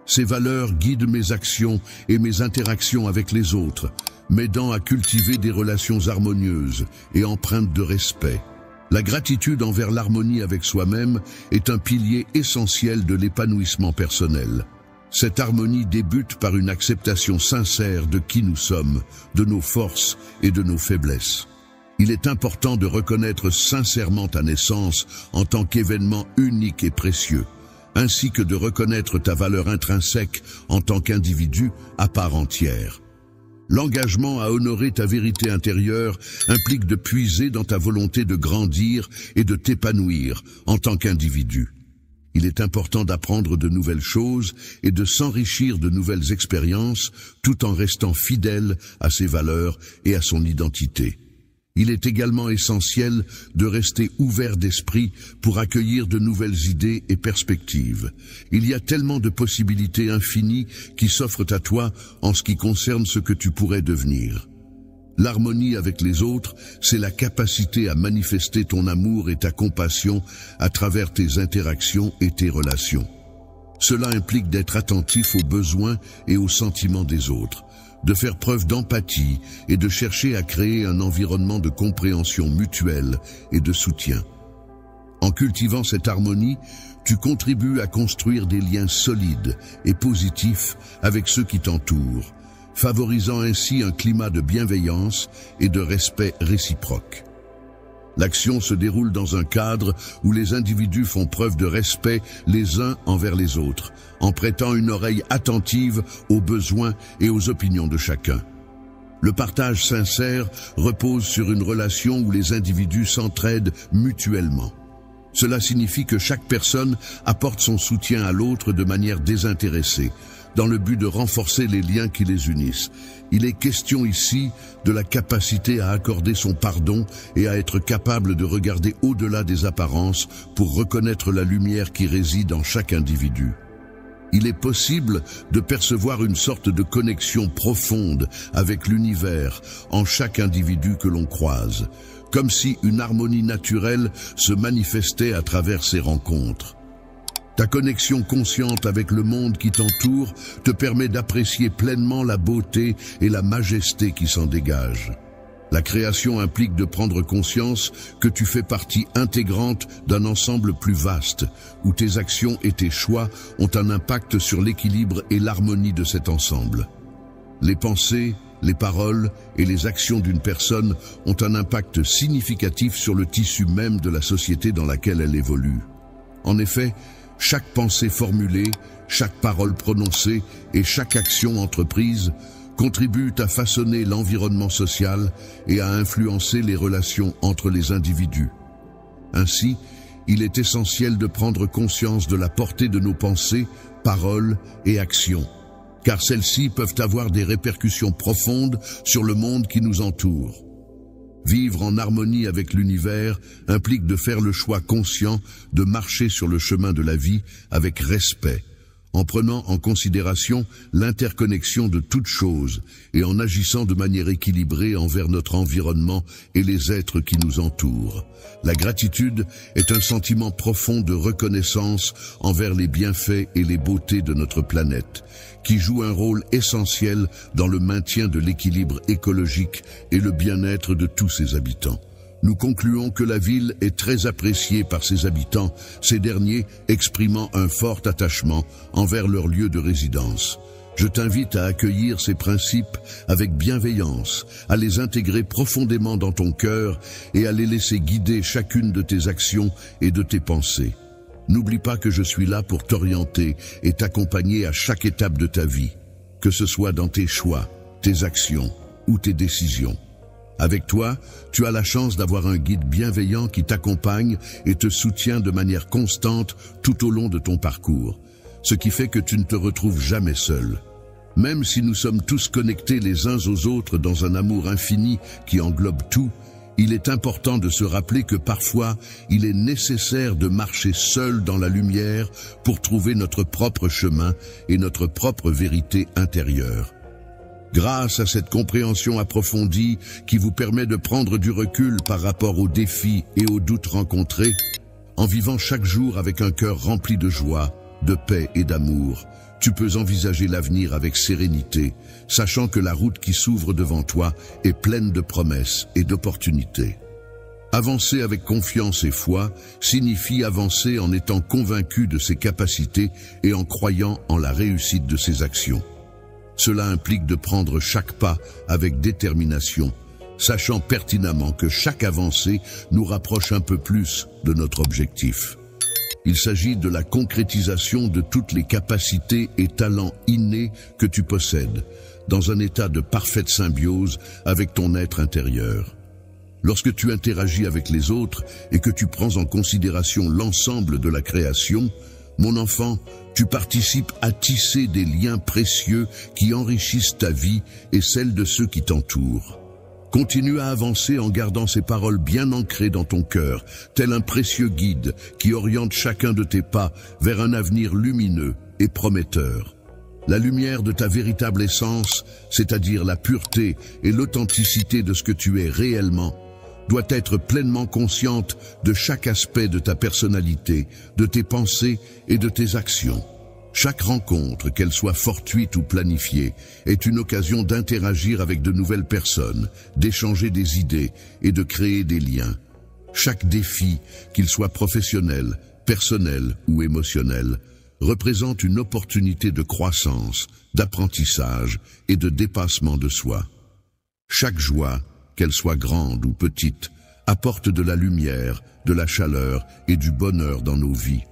Ces valeurs guident mes actions et mes interactions avec les autres, m'aidant à cultiver des relations harmonieuses et empreintes de respect. La gratitude envers l'harmonie avec soi-même est un pilier essentiel de l'épanouissement personnel. Cette harmonie débute par une acceptation sincère de qui nous sommes, de nos forces et de nos faiblesses. Il est important de reconnaître sincèrement ta naissance en tant qu'événement unique et précieux, ainsi que de reconnaître ta valeur intrinsèque en tant qu'individu à part entière. L'engagement à honorer ta vérité intérieure implique de puiser dans ta volonté de grandir et de t'épanouir en tant qu'individu. Il est important d'apprendre de nouvelles choses et de s'enrichir de nouvelles expériences tout en restant fidèle à ses valeurs et à son identité. Il est également essentiel de rester ouvert d'esprit pour accueillir de nouvelles idées et perspectives. Il y a tellement de possibilités infinies qui s'offrent à toi en ce qui concerne ce que tu pourrais devenir. L'harmonie avec les autres, c'est la capacité à manifester ton amour et ta compassion à travers tes interactions et tes relations. Cela implique d'être attentif aux besoins et aux sentiments des autres, de faire preuve d'empathie et de chercher à créer un environnement de compréhension mutuelle et de soutien. En cultivant cette harmonie, tu contribues à construire des liens solides et positifs avec ceux qui t'entourent, favorisant ainsi un climat de bienveillance et de respect réciproque. L'action se déroule dans un cadre où les individus font preuve de respect les uns envers les autres, en prêtant une oreille attentive aux besoins et aux opinions de chacun. Le partage sincère repose sur une relation où les individus s'entraident mutuellement. Cela signifie que chaque personne apporte son soutien à l'autre de manière désintéressée, dans le but de renforcer les liens qui les unissent. Il est question ici de la capacité à accorder son pardon et à être capable de regarder au-delà des apparences pour reconnaître la lumière qui réside en chaque individu. Il est possible de percevoir une sorte de connexion profonde avec l'univers en chaque individu que l'on croise, comme si une harmonie naturelle se manifestait à travers ces rencontres. Ta connexion consciente avec le monde qui t'entoure te permet d'apprécier pleinement la beauté et la majesté qui s'en dégagent. La création implique de prendre conscience que tu fais partie intégrante d'un ensemble plus vaste, où tes actions et tes choix ont un impact sur l'équilibre et l'harmonie de cet ensemble. Les pensées, les paroles et les actions d'une personne ont un impact significatif sur le tissu même de la société dans laquelle elle évolue. En effet, chaque pensée formulée, chaque parole prononcée et chaque action entreprise contribuent à façonner l'environnement social et à influencer les relations entre les individus. Ainsi, il est essentiel de prendre conscience de la portée de nos pensées, paroles et actions, car celles-ci peuvent avoir des répercussions profondes sur le monde qui nous entoure. Vivre en harmonie avec l'univers implique de faire le choix conscient de marcher sur le chemin de la vie avec respect, en prenant en considération l'interconnexion de toutes choses et en agissant de manière équilibrée envers notre environnement et les êtres qui nous entourent. La gratitude est un sentiment profond de reconnaissance envers les bienfaits et les beautés de notre planète, qui joue un rôle essentiel dans le maintien de l'équilibre écologique et le bien-être de tous ses habitants. Nous concluons que la ville est très appréciée par ses habitants, ces derniers exprimant un fort attachement envers leur lieu de résidence. Je t'invite à accueillir ces principes avec bienveillance, à les intégrer profondément dans ton cœur et à les laisser guider chacune de tes actions et de tes pensées. N'oublie pas que je suis là pour t'orienter et t'accompagner à chaque étape de ta vie, que ce soit dans tes choix, tes actions ou tes décisions. Avec toi, tu as la chance d'avoir un guide bienveillant qui t'accompagne et te soutient de manière constante tout au long de ton parcours, ce qui fait que tu ne te retrouves jamais seul. Même si nous sommes tous connectés les uns aux autres dans un amour infini qui englobe tout, il est important de se rappeler que parfois, il est nécessaire de marcher seul dans la lumière pour trouver notre propre chemin et notre propre vérité intérieure. Grâce à cette compréhension approfondie qui vous permet de prendre du recul par rapport aux défis et aux doutes rencontrés, en vivant chaque jour avec un cœur rempli de joie, de paix et d'amour, tu peux envisager l'avenir avec sérénité, sachant que la route qui s'ouvre devant toi est pleine de promesses et d'opportunités. Avancer avec confiance et foi signifie avancer en étant convaincu de ses capacités et en croyant en la réussite de ses actions. Cela implique de prendre chaque pas avec détermination, sachant pertinemment que chaque avancée nous rapproche un peu plus de notre objectif. Il s'agit de la concrétisation de toutes les capacités et talents innés que tu possèdes, dans un état de parfaite symbiose avec ton être intérieur. Lorsque tu interagis avec les autres et que tu prends en considération l'ensemble de la création, mon enfant, tu participes à tisser des liens précieux qui enrichissent ta vie et celle de ceux qui t'entourent. Continue à avancer en gardant ces paroles bien ancrées dans ton cœur, tel un précieux guide qui oriente chacun de tes pas vers un avenir lumineux et prometteur. La lumière de ta véritable essence, c'est-à-dire la pureté et l'authenticité de ce que tu es réellement, doit être pleinement consciente de chaque aspect de ta personnalité, de tes pensées et de tes actions. Chaque rencontre, qu'elle soit fortuite ou planifiée, est une occasion d'interagir avec de nouvelles personnes, d'échanger des idées et de créer des liens. Chaque défi, qu'il soit professionnel, personnel ou émotionnel, représente une opportunité de croissance, d'apprentissage et de dépassement de soi. Chaque joie, qu'elle soit grande ou petite, apporte de la lumière, de la chaleur et du bonheur dans nos vies,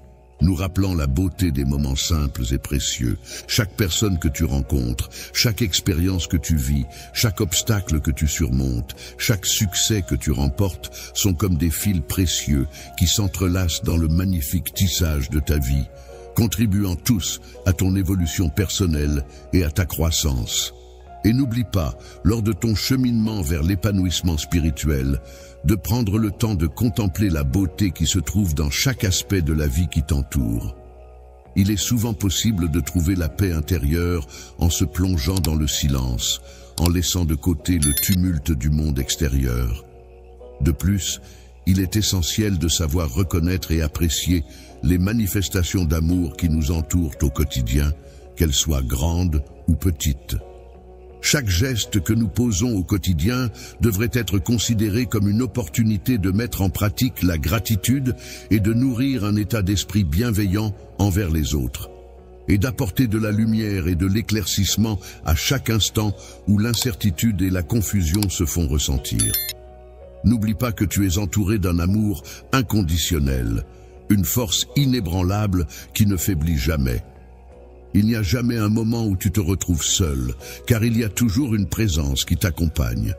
nous rappelant la beauté des moments simples et précieux. Chaque personne que tu rencontres, chaque expérience que tu vis, chaque obstacle que tu surmontes, chaque succès que tu remportes sont comme des fils précieux qui s'entrelacent dans le magnifique tissage de ta vie, contribuant tous à ton évolution personnelle et à ta croissance. Et n'oublie pas, lors de ton cheminement vers l'épanouissement spirituel, de prendre le temps de contempler la beauté qui se trouve dans chaque aspect de la vie qui t'entoure. Il est souvent possible de trouver la paix intérieure en se plongeant dans le silence, en laissant de côté le tumulte du monde extérieur. De plus, il est essentiel de savoir reconnaître et apprécier les manifestations d'amour qui nous entourent au quotidien, qu'elles soient grandes ou petites. Chaque geste que nous posons au quotidien devrait être considéré comme une opportunité de mettre en pratique la gratitude et de nourrir un état d'esprit bienveillant envers les autres, et d'apporter de la lumière et de l'éclaircissement à chaque instant où l'incertitude et la confusion se font ressentir. N'oublie pas que tu es entouré d'un amour inconditionnel, une force inébranlable qui ne faiblit jamais. Il n'y a jamais un moment où tu te retrouves seul, car il y a toujours une présence qui t'accompagne.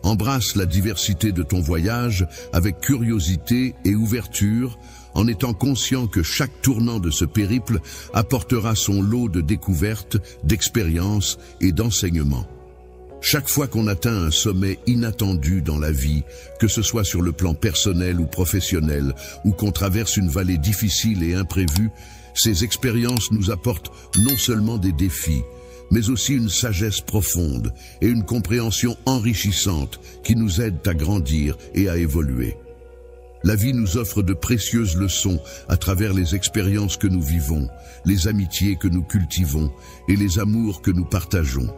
Embrasse la diversité de ton voyage avec curiosité et ouverture, en étant conscient que chaque tournant de ce périple apportera son lot de découvertes, d'expériences et d'enseignements. Chaque fois qu'on atteint un sommet inattendu dans la vie, que ce soit sur le plan personnel ou professionnel, ou qu'on traverse une vallée difficile et imprévue, ces expériences nous apportent non seulement des défis, mais aussi une sagesse profonde et une compréhension enrichissante qui nous aident à grandir et à évoluer. La vie nous offre de précieuses leçons à travers les expériences que nous vivons, les amitiés que nous cultivons et les amours que nous partageons.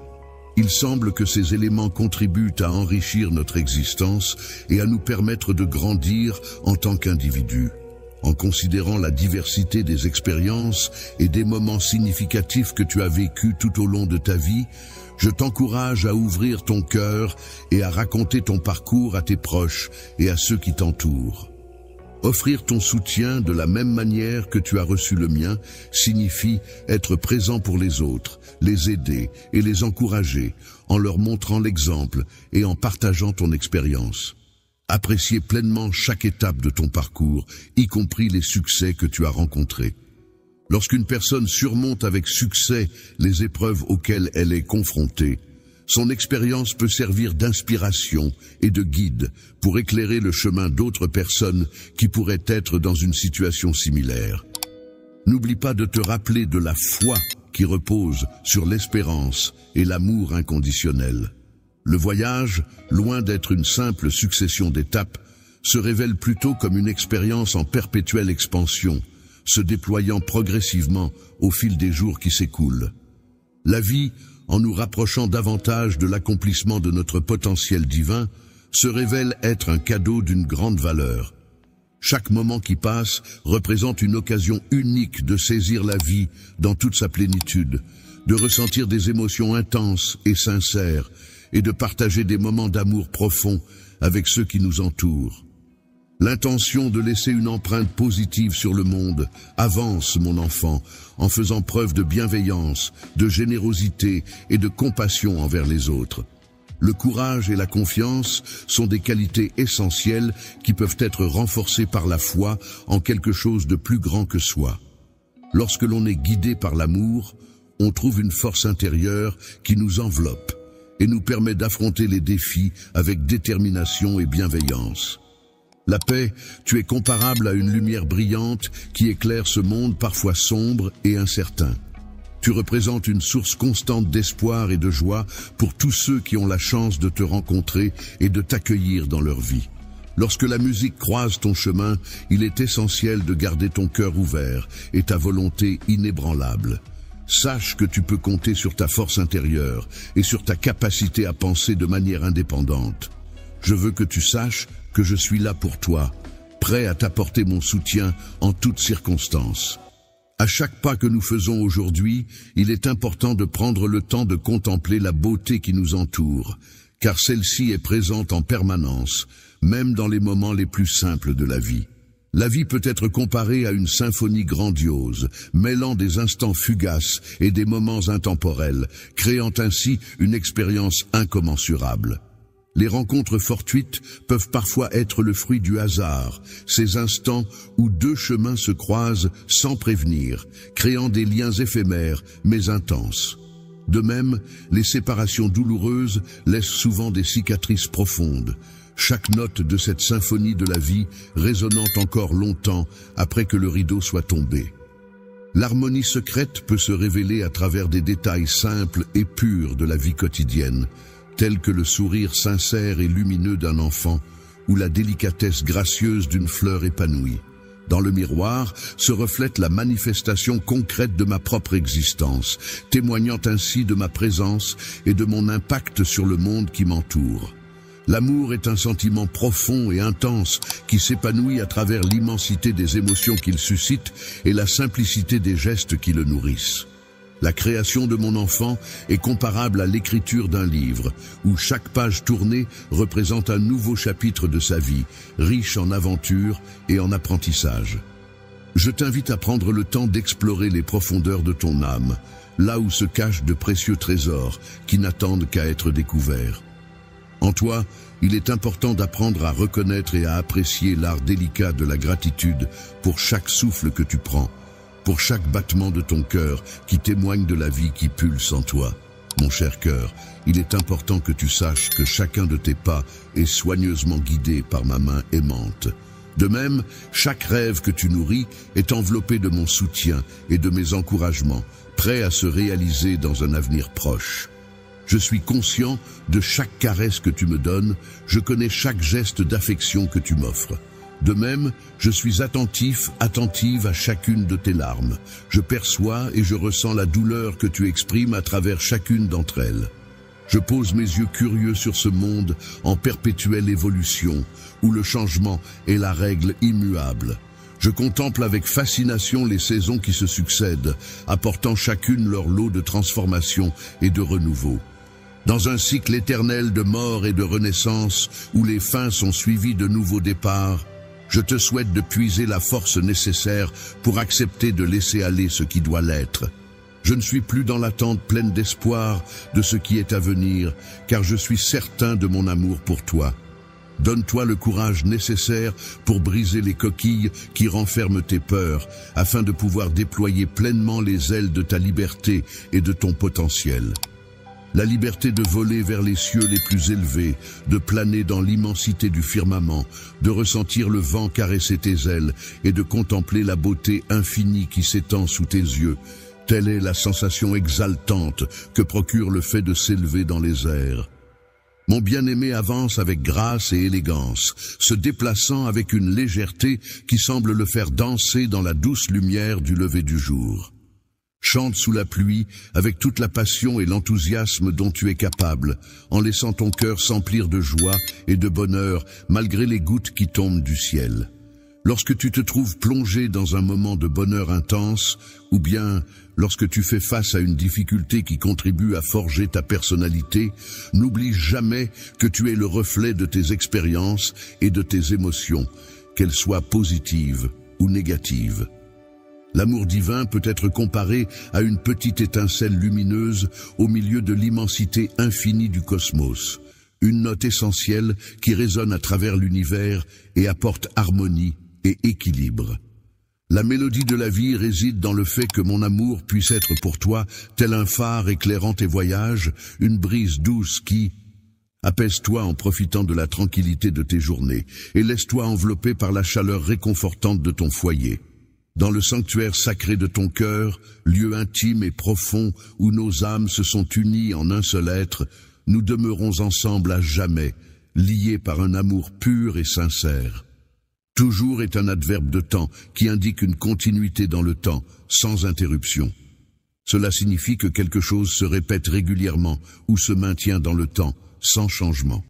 Il semble que ces éléments contribuent à enrichir notre existence et à nous permettre de grandir en tant qu'individus. En considérant la diversité des expériences et des moments significatifs que tu as vécus tout au long de ta vie, je t'encourage à ouvrir ton cœur et à raconter ton parcours à tes proches et à ceux qui t'entourent. Offrir ton soutien de la même manière que tu as reçu le mien signifie être présent pour les autres, les aider et les encourager en leur montrant l'exemple et en partageant ton expérience. Apprécier pleinement chaque étape de ton parcours, y compris les succès que tu as rencontrés. Lorsqu'une personne surmonte avec succès les épreuves auxquelles elle est confrontée, son expérience peut servir d'inspiration et de guide pour éclairer le chemin d'autres personnes qui pourraient être dans une situation similaire. N'oublie pas de te rappeler de la foi qui repose sur l'espérance et l'amour inconditionnel. Le voyage, loin d'être une simple succession d'étapes, se révèle plutôt comme une expérience en perpétuelle expansion, se déployant progressivement au fil des jours qui s'écoulent. La vie, en nous rapprochant davantage de l'accomplissement de notre potentiel divin, se révèle être un cadeau d'une grande valeur. Chaque moment qui passe représente une occasion unique de saisir la vie dans toute sa plénitude, de ressentir des émotions intenses et sincères, et de partager des moments d'amour profond avec ceux qui nous entourent. L'intention de laisser une empreinte positive sur le monde avance, mon enfant, en faisant preuve de bienveillance, de générosité et de compassion envers les autres. Le courage et la confiance sont des qualités essentielles qui peuvent être renforcées par la foi en quelque chose de plus grand que soi. Lorsque l'on est guidé par l'amour, on trouve une force intérieure qui nous enveloppe et nous permet d'affronter les défis avec détermination et bienveillance. La paix, tu es comparable à une lumière brillante qui éclaire ce monde parfois sombre et incertain. Tu représentes une source constante d'espoir et de joie pour tous ceux qui ont la chance de te rencontrer et de t'accueillir dans leur vie. Lorsque la musique croise ton chemin, il est essentiel de garder ton cœur ouvert et ta volonté inébranlable. Sache que tu peux compter sur ta force intérieure et sur ta capacité à penser de manière indépendante. Je veux que tu saches que je suis là pour toi, prêt à t'apporter mon soutien en toutes circonstances. À chaque pas que nous faisons aujourd'hui, il est important de prendre le temps de contempler la beauté qui nous entoure, car celle-ci est présente en permanence, même dans les moments les plus simples de la vie. La vie peut être comparée à une symphonie grandiose, mêlant des instants fugaces et des moments intemporels, créant ainsi une expérience incommensurable. Les rencontres fortuites peuvent parfois être le fruit du hasard, ces instants où deux chemins se croisent sans prévenir, créant des liens éphémères mais intenses. De même, les séparations douloureuses laissent souvent des cicatrices profondes, chaque note de cette symphonie de la vie résonnant encore longtemps après que le rideau soit tombé. L'harmonie secrète peut se révéler à travers des détails simples et purs de la vie quotidienne, tels que le sourire sincère et lumineux d'un enfant ou la délicatesse gracieuse d'une fleur épanouie. Dans le miroir se reflète la manifestation concrète de ma propre existence, témoignant ainsi de ma présence et de mon impact sur le monde qui m'entoure. L'amour est un sentiment profond et intense qui s'épanouit à travers l'immensité des émotions qu'il suscite et la simplicité des gestes qui le nourrissent. La création de mon enfant est comparable à l'écriture d'un livre, où chaque page tournée représente un nouveau chapitre de sa vie, riche en aventures et en apprentissage. Je t'invite à prendre le temps d'explorer les profondeurs de ton âme, là où se cachent de précieux trésors qui n'attendent qu'à être découverts. En toi, il est important d'apprendre à reconnaître et à apprécier l'art délicat de la gratitude pour chaque souffle que tu prends, pour chaque battement de ton cœur qui témoigne de la vie qui pulse en toi. Mon cher cœur, il est important que tu saches que chacun de tes pas est soigneusement guidé par ma main aimante. De même, chaque rêve que tu nourris est enveloppé de mon soutien et de mes encouragements, prêts à se réaliser dans un avenir proche. Je suis conscient de chaque caresse que tu me donnes, je connais chaque geste d'affection que tu m'offres. De même, je suis attentive à chacune de tes larmes. Je perçois et je ressens la douleur que tu exprimes à travers chacune d'entre elles. Je pose mes yeux curieux sur ce monde en perpétuelle évolution, où le changement est la règle immuable. Je contemple avec fascination les saisons qui se succèdent, apportant chacune leur lot de transformation et de renouveau. Dans un cycle éternel de mort et de renaissance, où les fins sont suivies de nouveaux départs, je te souhaite de puiser la force nécessaire pour accepter de laisser aller ce qui doit l'être. Je ne suis plus dans l'attente pleine d'espoir de ce qui est à venir, car je suis certain de mon amour pour toi. Donne-toi le courage nécessaire pour briser les coquilles qui renferment tes peurs, afin de pouvoir déployer pleinement les ailes de ta liberté et de ton potentiel. La liberté de voler vers les cieux les plus élevés, de planer dans l'immensité du firmament, de ressentir le vent caresser tes ailes et de contempler la beauté infinie qui s'étend sous tes yeux. Telle est la sensation exaltante que procure le fait de s'élever dans les airs. Mon bien-aimé avance avec grâce et élégance, se déplaçant avec une légèreté qui semble le faire danser dans la douce lumière du lever du jour. Chante sous la pluie avec toute la passion et l'enthousiasme dont tu es capable, en laissant ton cœur s'emplir de joie et de bonheur malgré les gouttes qui tombent du ciel. Lorsque tu te trouves plongé dans un moment de bonheur intense, ou bien lorsque tu fais face à une difficulté qui contribue à forger ta personnalité, n'oublie jamais que tu es le reflet de tes expériences et de tes émotions, qu'elles soient positives ou négatives. L'amour divin peut être comparé à une petite étincelle lumineuse au milieu de l'immensité infinie du cosmos, une note essentielle qui résonne à travers l'univers et apporte harmonie et équilibre. La mélodie de la vie réside dans le fait que mon amour puisse être pour toi tel un phare éclairant tes voyages, une brise douce qui... Apaise-toi en profitant de la tranquillité de tes journées et laisse-toi envelopper par la chaleur réconfortante de ton foyer. Dans le sanctuaire sacré de ton cœur, lieu intime et profond où nos âmes se sont unies en un seul être, nous demeurons ensemble à jamais, liés par un amour pur et sincère. Toujours est un adverbe de temps qui indique une continuité dans le temps, sans interruption. Cela signifie que quelque chose se répète régulièrement ou se maintient dans le temps, sans changement.